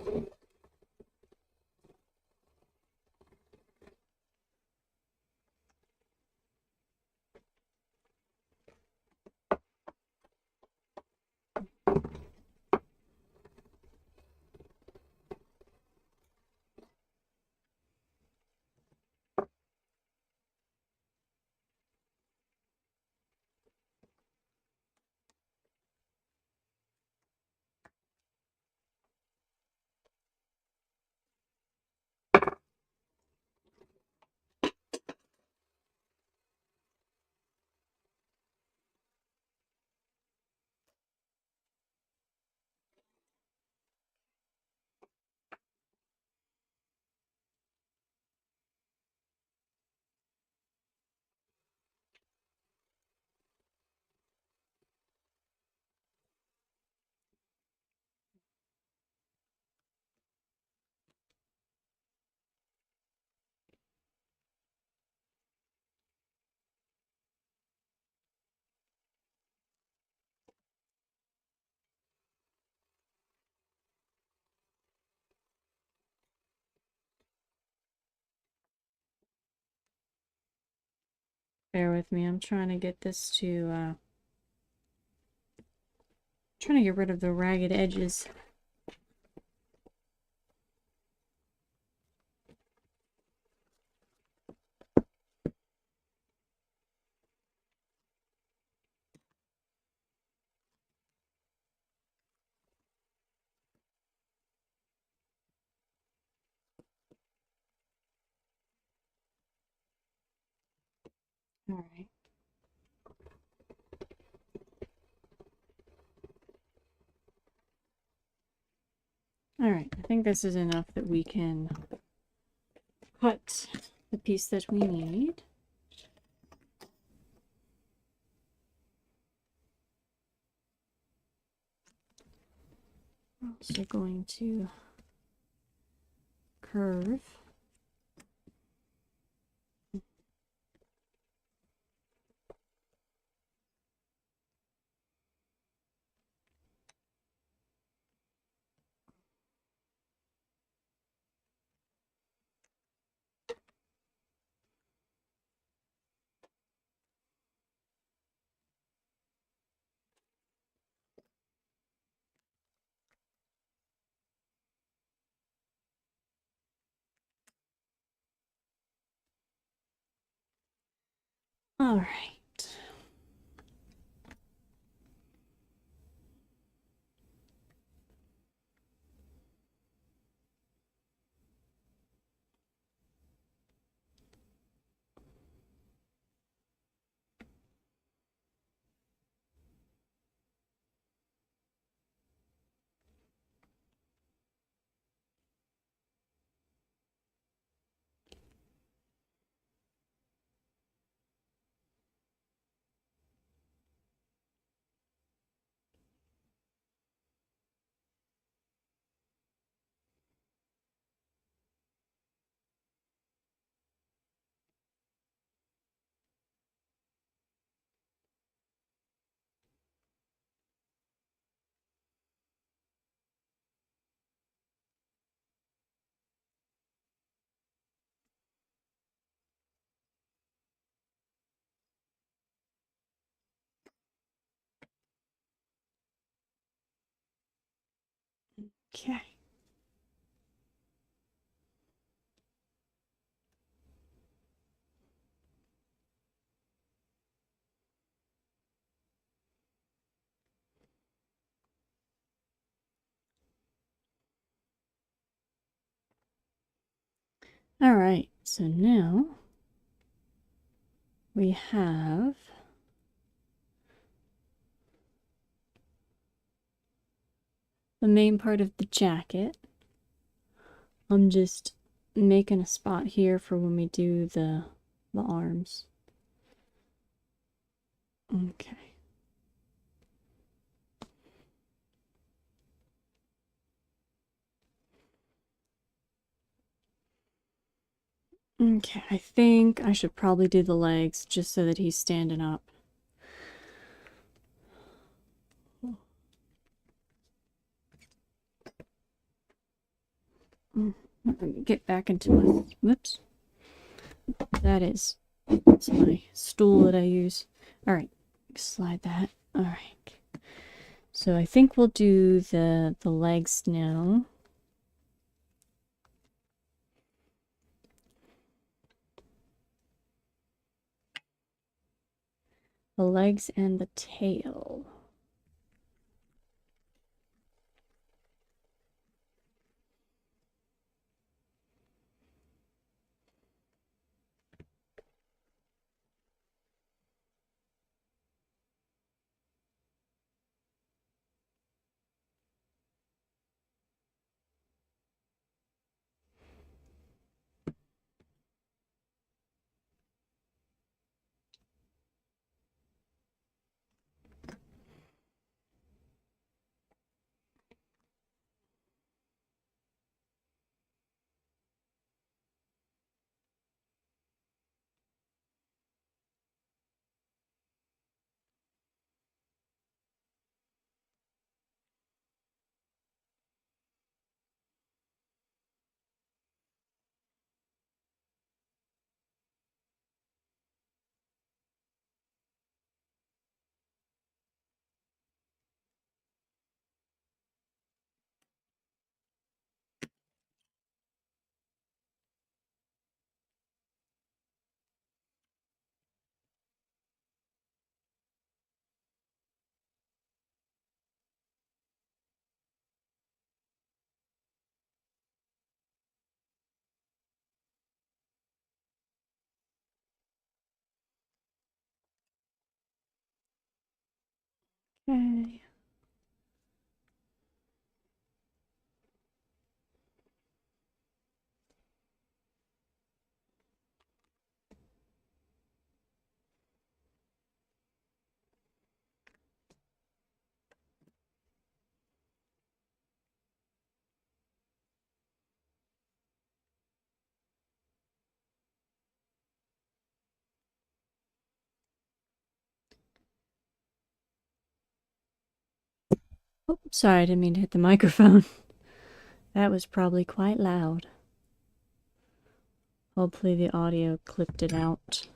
Bear with me, I'm trying to get this to, trying to get rid of the ragged edges. Alright. Alright, I think this is enough that we can cut the piece that we need. We're also going to curve All right. Okay. All right, so now we have the main part of the jacket. I'm just making a spot here for when we do the arms. Okay. Okay, I think I should probably do the legs just so that he's standing up. Let me get back into my, whoops. That's my stool that I use. All right, slide that. All right. So I think we'll do the legs now. The legs and the tail. Okay. Oh, sorry, I didn't mean to hit the microphone. That was probably quite loud. Hopefully the audio clipped it out.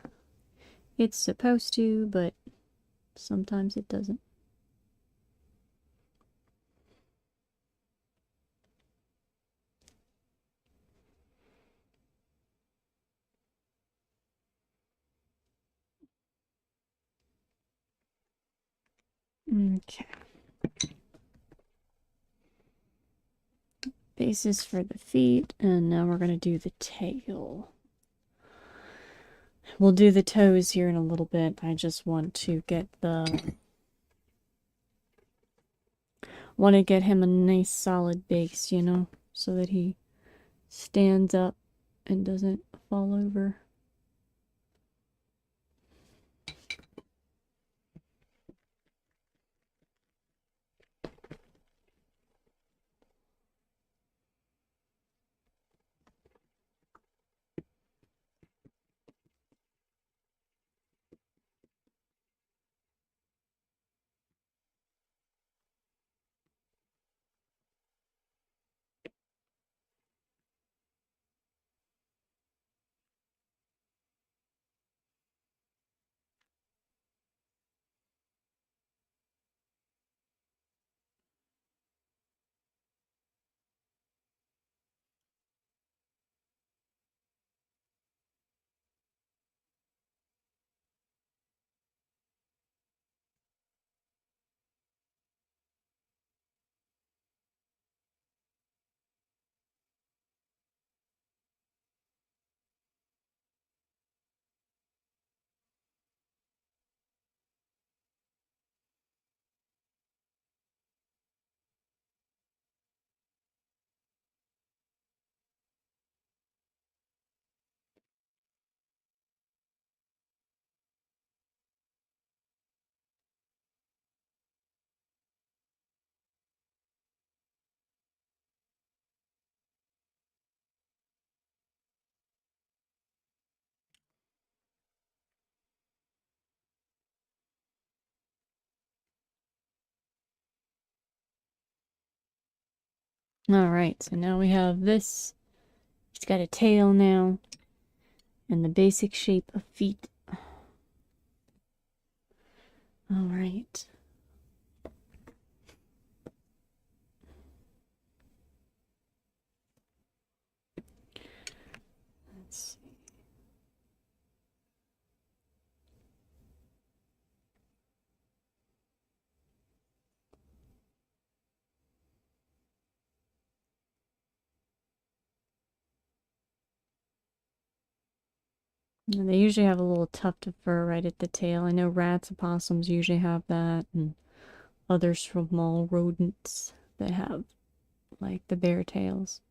It's supposed to, but sometimes it doesn't. Okay. Bases for the feet, and now we're going to do the tail. We'll do the toes here in a little bit. I just want to get him a nice solid base, you know, so that he stands up and doesn't fall over. All right, so now we have this. He's got a tail now, and the basic shape of feet. All right. Let's see. And they usually have a little tuft of fur right at the tail. I know rats and possums usually have that, and other small rodents that have, like the bear tails.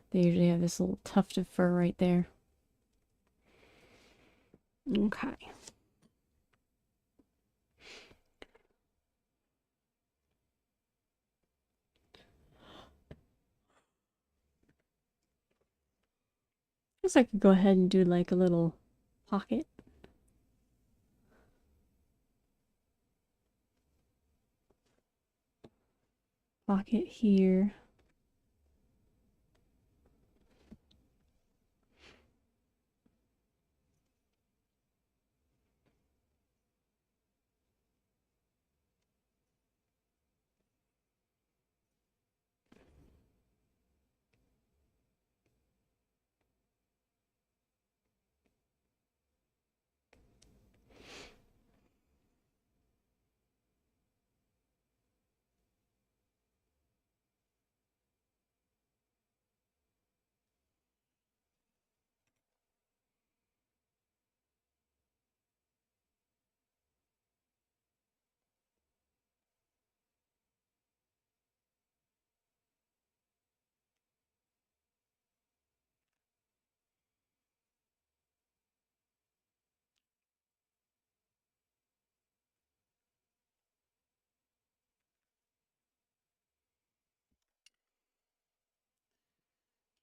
They usually have this little tuft of fur right there. Okay. Guess I could go ahead and do like a little pocket. Pocket here.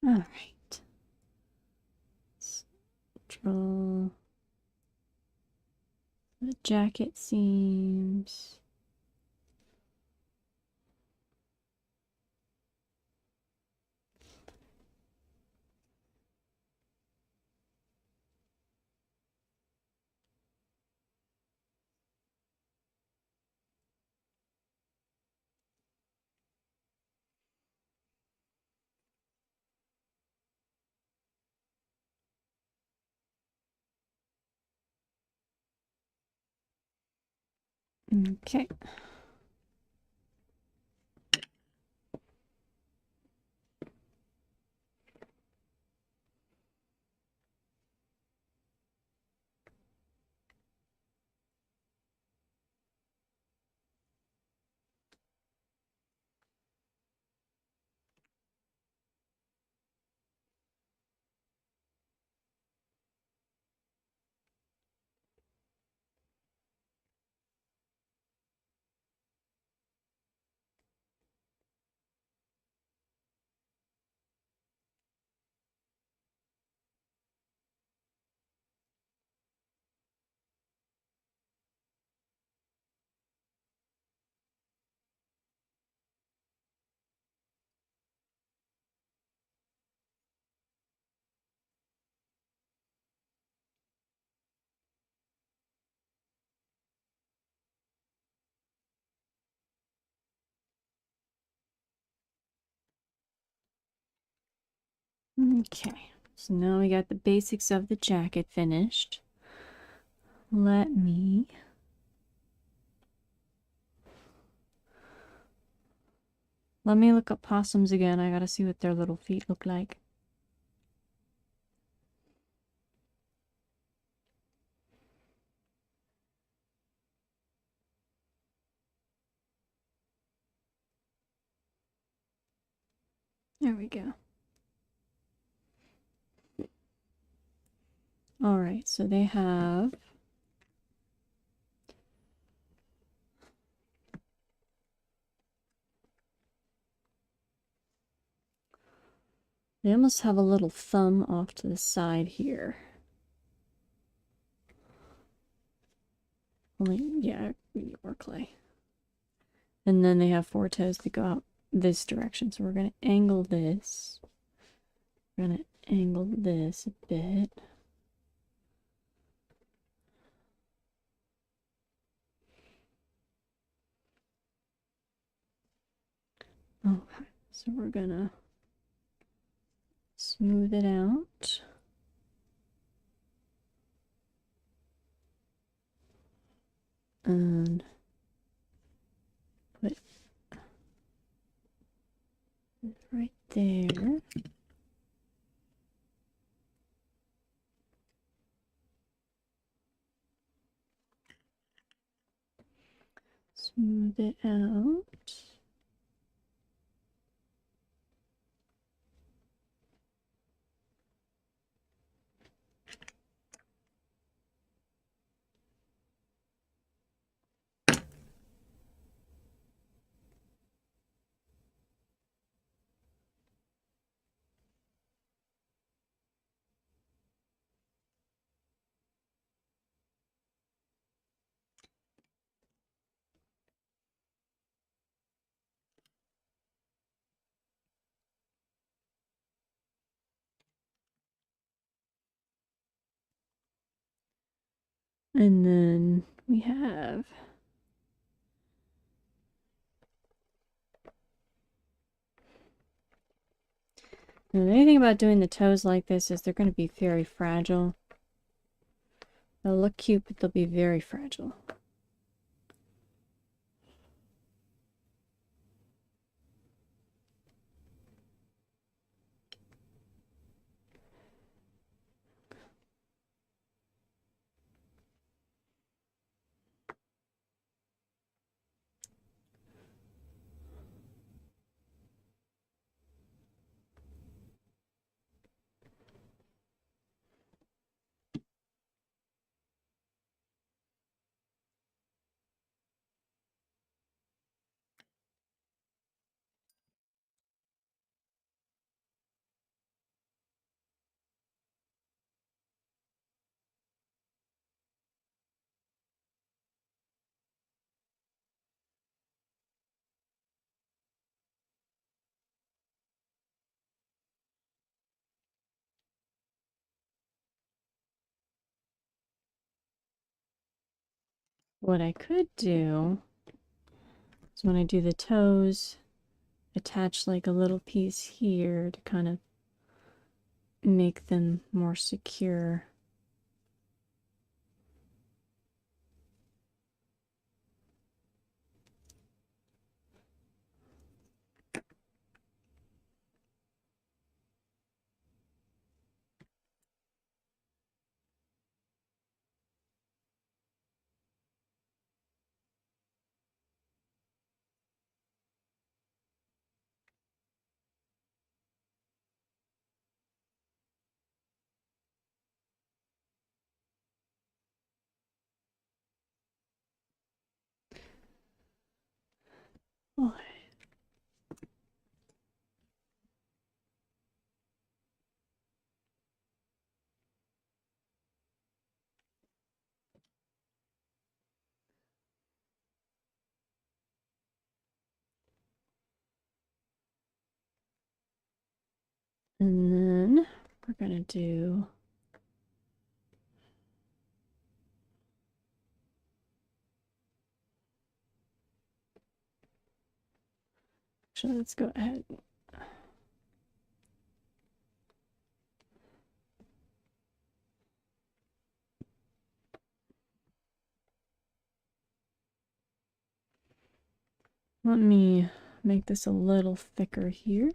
All right. Let's draw the jacket seams. Okay. Okay, so now we got the basics of the jacket finished. Let me look up possums again. I gotta see what their little feet look like. There we go. All right, so they have almost have a little thumb off to the side here. Only, yeah, more clay. And then they have 4 toes that go out this direction. So we're going to angle this. We're going to angle this a bit. Okay, so we're going to smooth it out. And put it right there. Smooth it out. And then we have now, the only thing about doing the toes like this is they're going to be very fragile. They'll look cute, but they'll be very fragile. What I could do is when I do the toes, attach like a little piece here to kind of make them more secure. Oh. And then we're going to do actually, let's go ahead. Let me make this a little thicker here.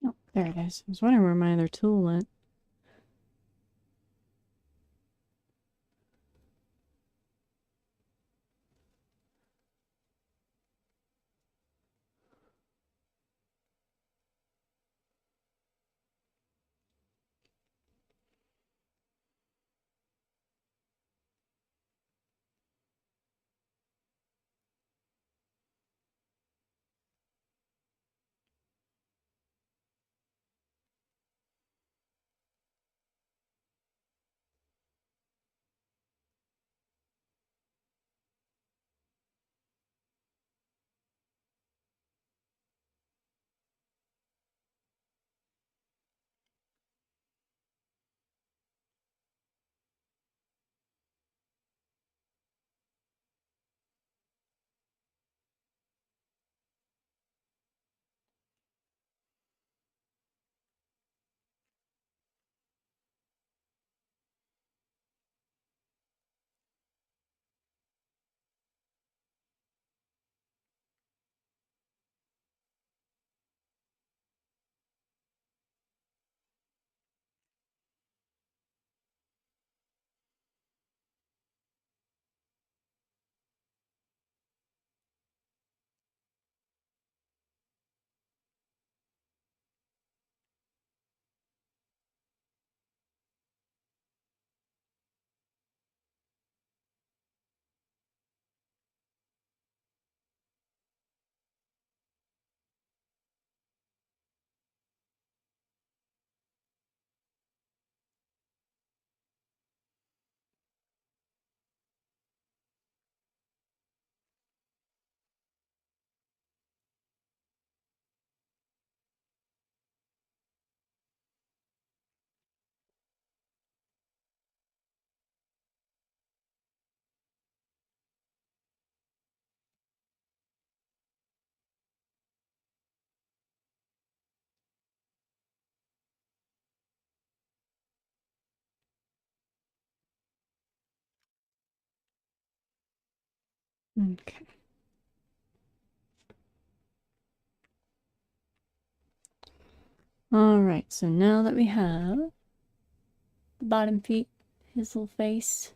Oh, there it is. I was wondering where my other tool went. Okay. Alright, so now that we have the bottom feet, his little face,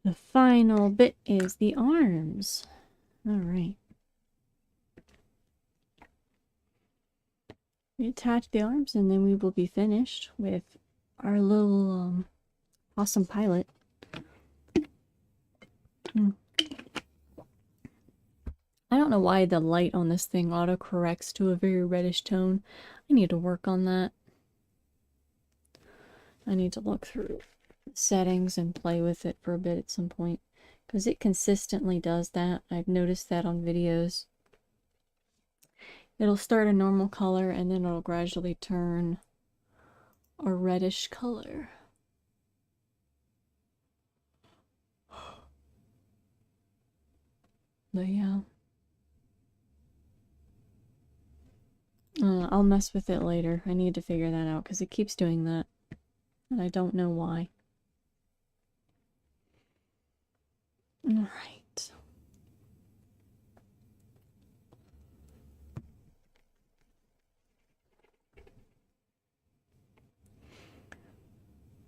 the final bit is the arms. Alright. We attach the arms and then we will be finished with our little Possum Pilot. I don't know why the light on this thing auto-corrects to a very reddish tone. I need to work on that. I need to look through settings and play with it for a bit at some point, because it consistently does that. I've noticed that on videos. It'll start a normal color and then it'll gradually turn a reddish color. But yeah. I'll mess with it later. I need to figure that out because it keeps doing that. And I don't know why. Alright.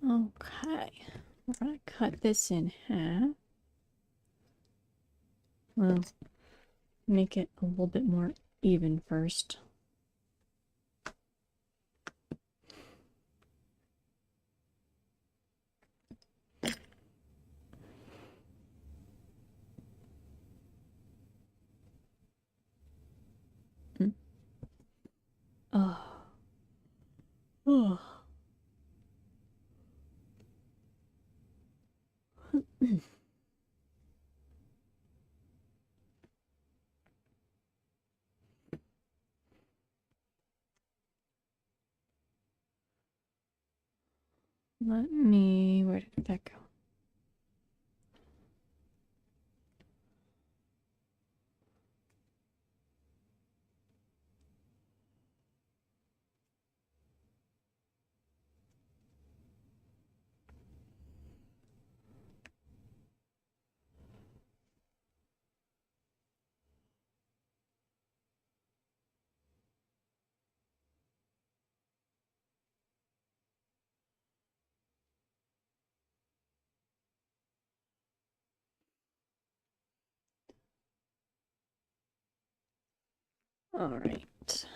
Okay. We're going to cut this in half. Well, make it a little bit more even first. Oh. Oh. Where did that go? Alright.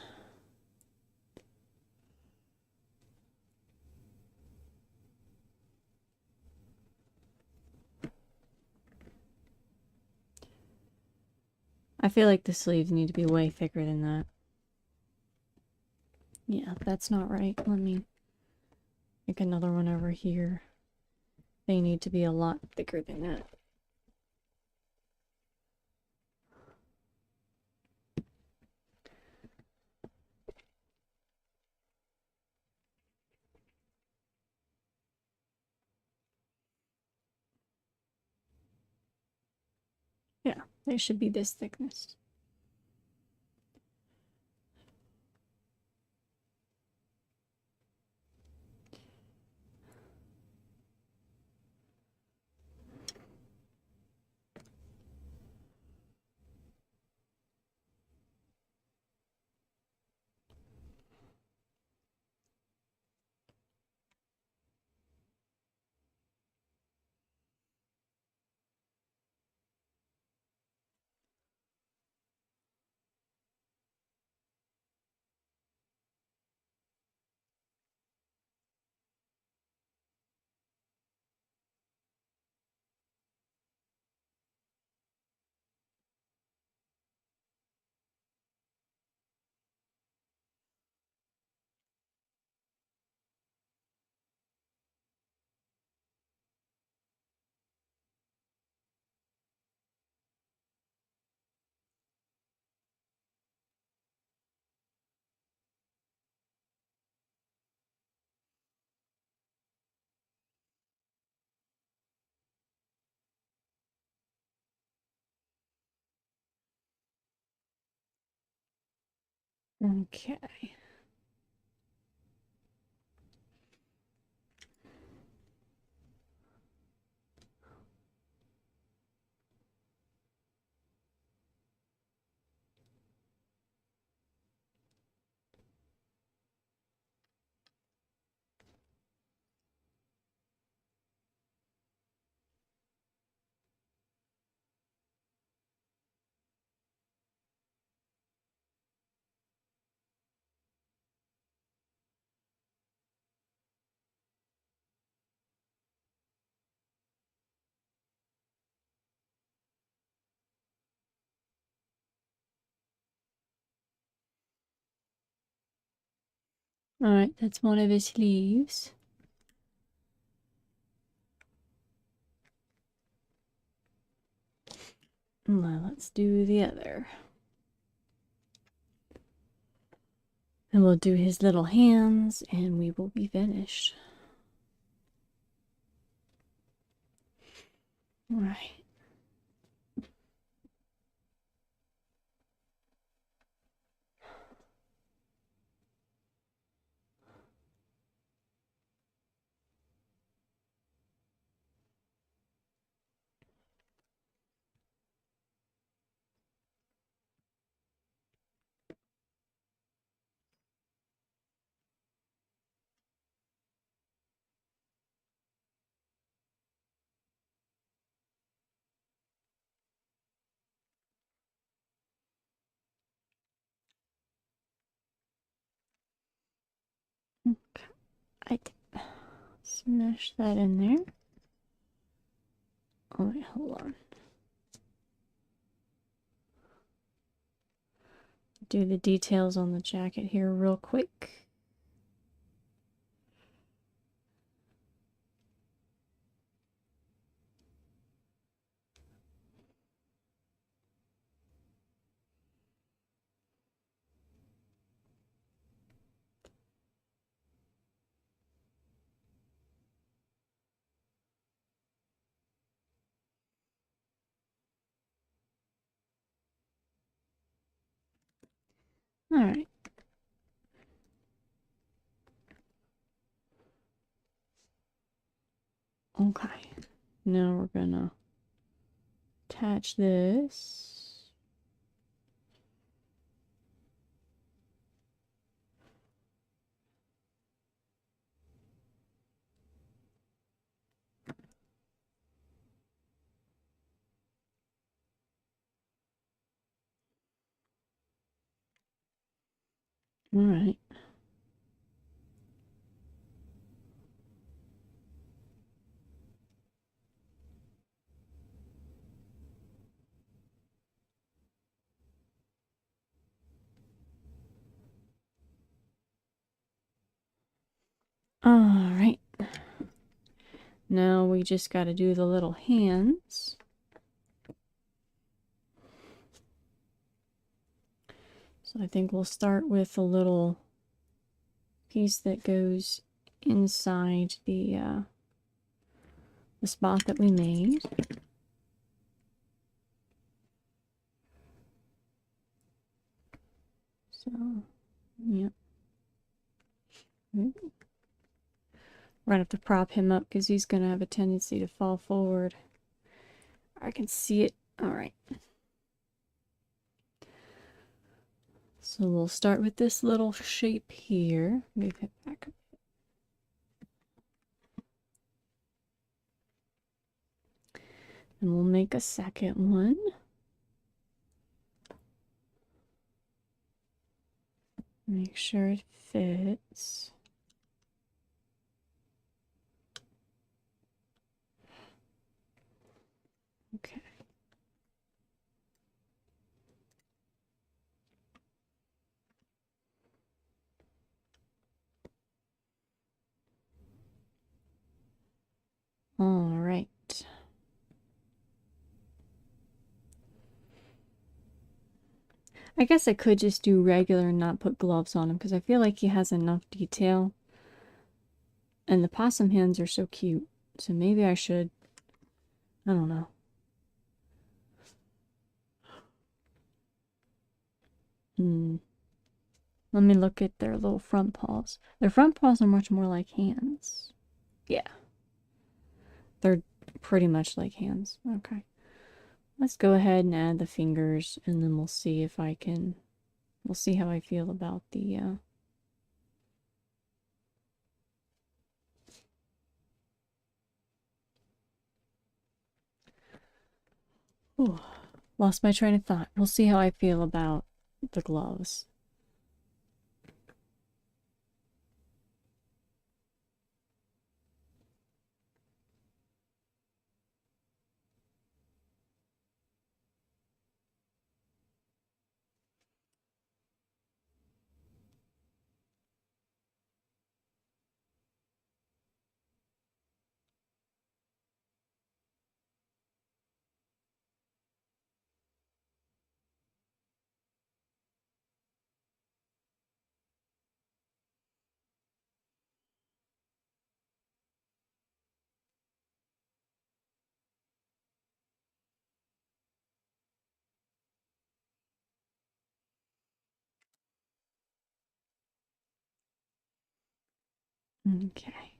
I feel like the sleeves need to be way thicker than that. Yeah, that's not right. Let me make another one over here. They need to be a lot thicker than that. Yeah, they should be this thickness. Okay. Alright, that's one of his sleeves. Now let's do the other. And we'll do his little hands and we will be finished. Alright. I smash that in there. Oh wait, hold on. Do the details on the jacket here real quick. Alright. Okay. Now we're gonna attach this. Alright. Alright. Now we just gotta do the little hands. So I think we'll start with a little piece that goes inside the spot that we made. So, yeah. We're gonna have to prop him up because he's gonna have a tendency to fall forward. I can see it. Alright. So we'll start with this little shape here. Move it back up. And we'll make a second one. Make sure it fits. Okay. All right. I guess I could just do regular and not put gloves on him because I feel like he has enough detail. And the possum hands are so cute. So maybe I should. I don't know. Let me look at their little front paws. Their front paws are much more like hands. Yeah. They're pretty much like hands. Okay. Let's go ahead and add the fingers and then we'll see if I can. We'll see how I feel about the Ooh, lost my train of thought. We'll see how I feel about the gloves. Okay.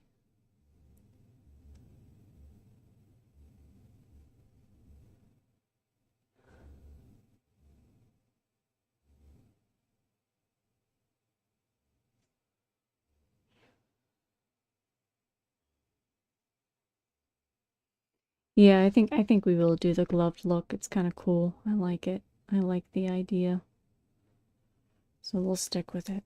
Yeah, I think we will do the gloved look. It's kind of cool. I like it. I like the idea. So we'll stick with it.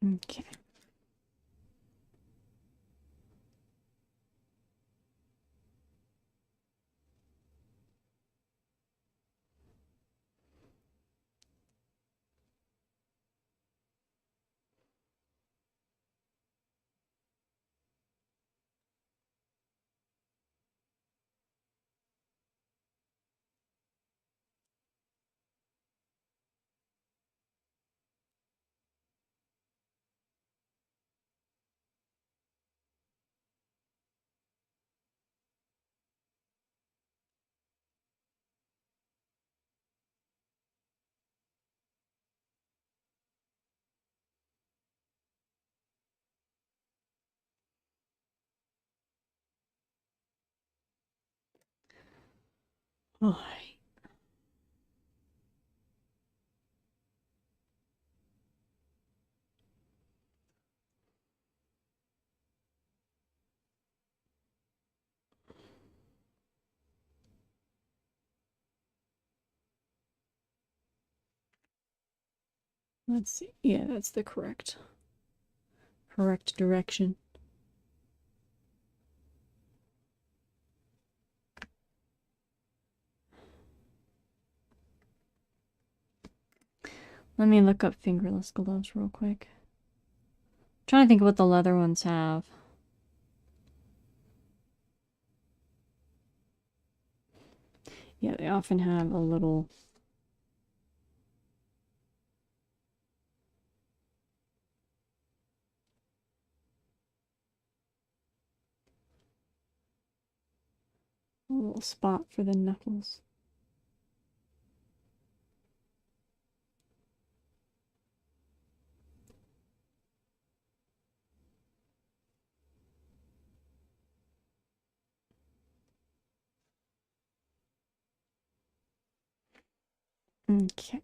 Okay. All right. Let's see. Yeah, that's the correct direction. Let me look up fingerless gloves real quick. I'm trying to think of what the leather ones have. Yeah, they often have a little spot for the knuckles. Okay.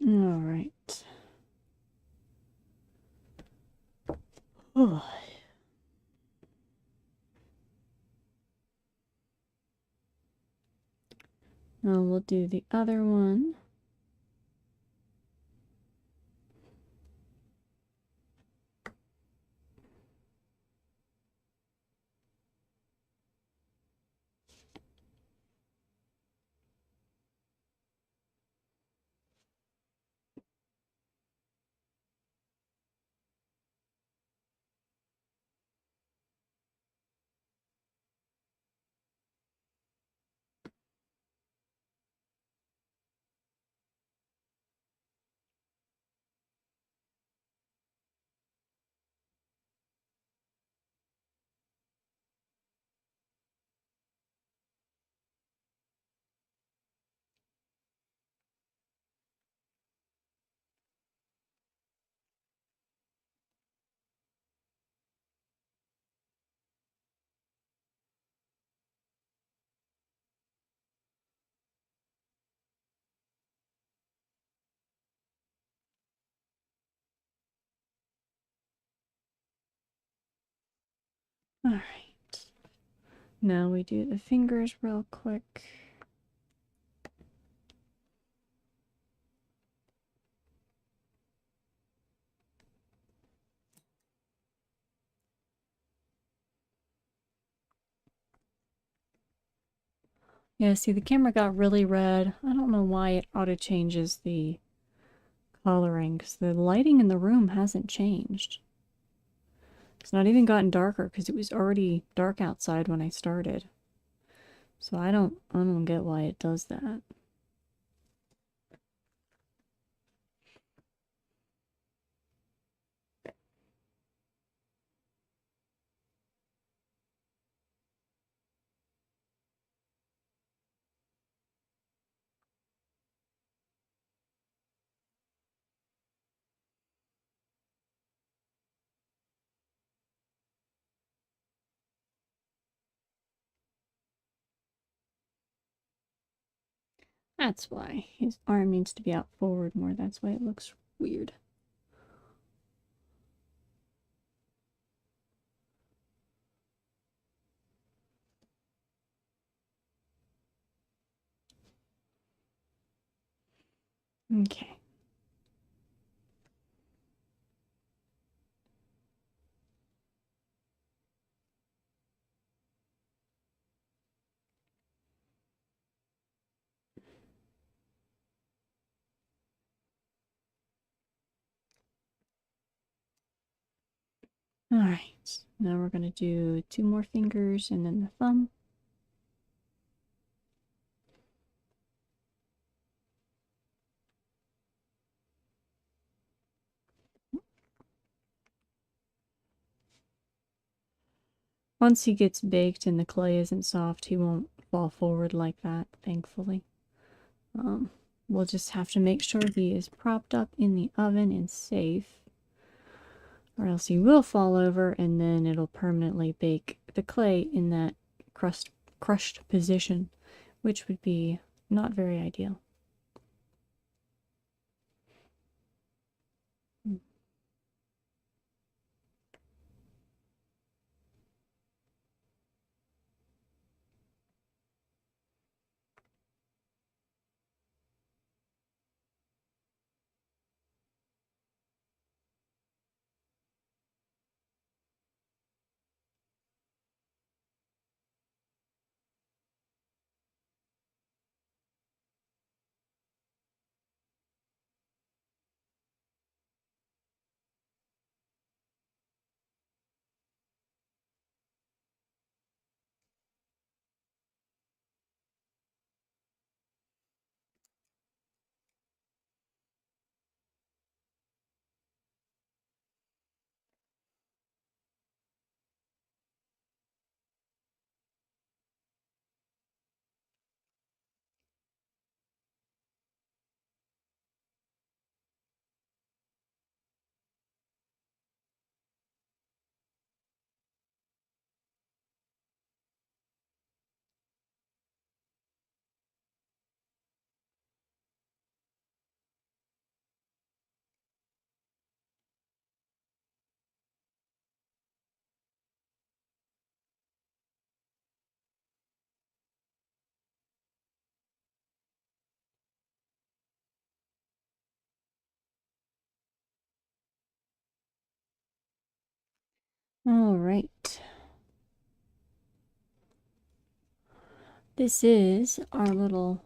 All right. Oh. Now we'll do the other one. All right. Now we do the fingers real quick. Yeah, see, the camera got really red. I don't know why it auto changes the coloring, because the lighting in the room hasn't changed. It's not even gotten darker because it was already dark outside when I started. So I don't get why it does that. That's why his arm needs to be out forward more. That's why it looks weird. Okay. All right. Now we're going to do 2 more fingers and then the thumb. Once he gets baked and the clay isn't soft, he won't fall forward like that, thankfully. We'll just have to make sure he is propped up in the oven and safe, or else he will fall over and then it'll permanently bake the clay in that crushed position, which would be not very ideal. All right. This is our little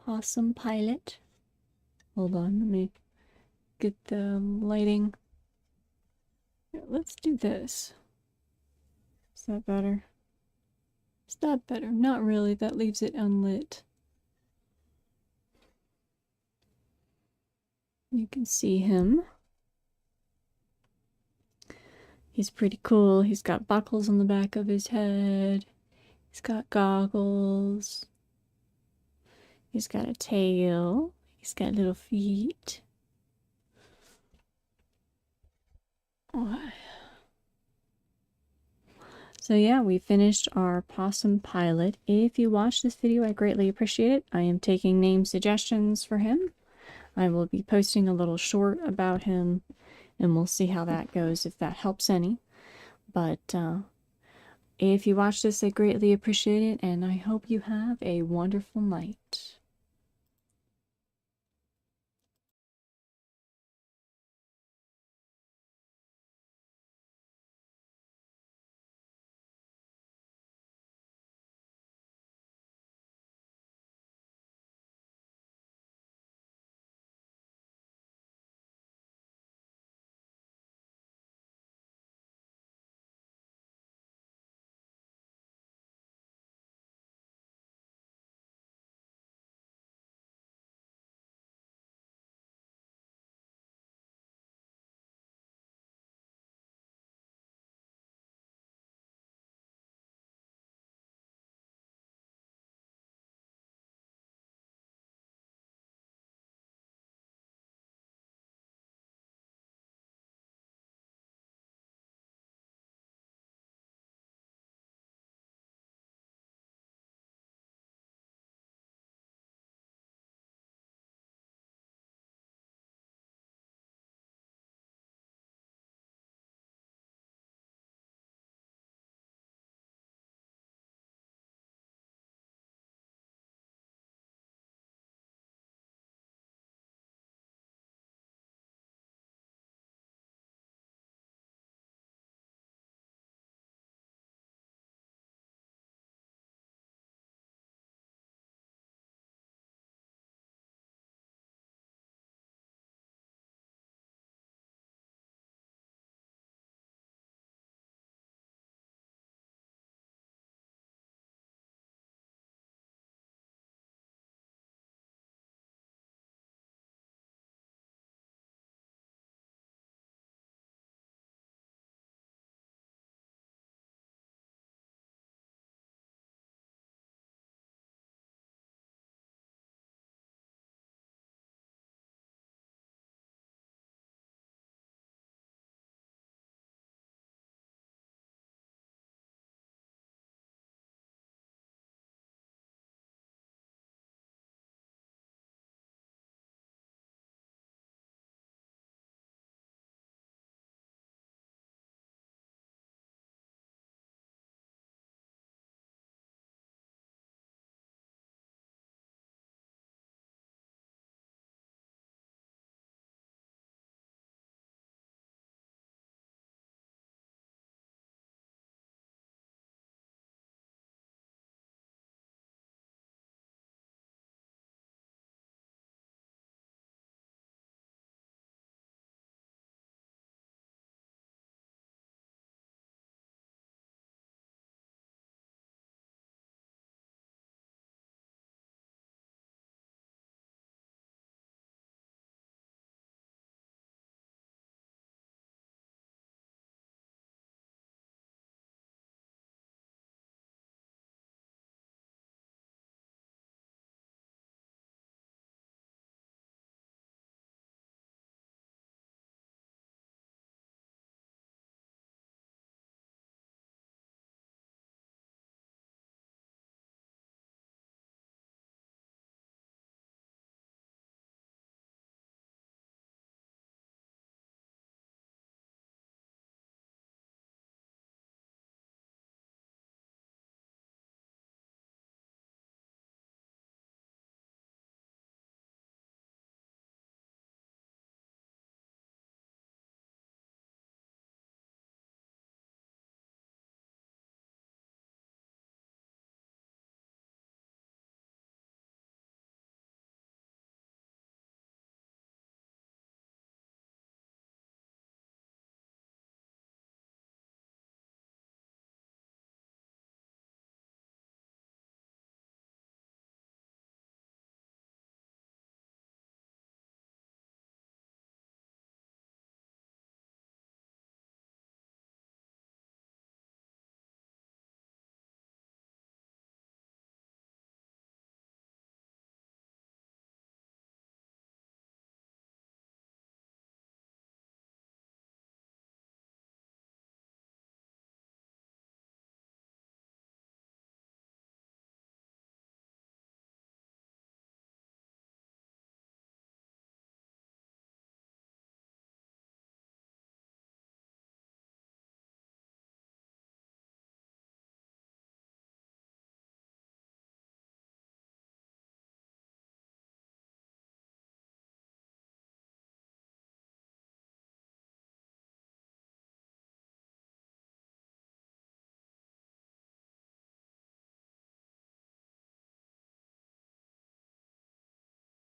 Possum Pilot. Hold on, let me get the lighting. Here, let's do this. Is that better? Is that better? Not really. That leaves it unlit. You can see him. He's pretty cool. He's got buckles on the back of his head. He's got goggles. He's got a tail. He's got little feet. So yeah, we finished our Possum Pilot. If you watch this video, I greatly appreciate it. I am taking name suggestions for him. I will be posting a little short about him, and we'll see how that goes, if that helps any. But if you watch this, I greatly appreciate it, and I hope you have a wonderful night.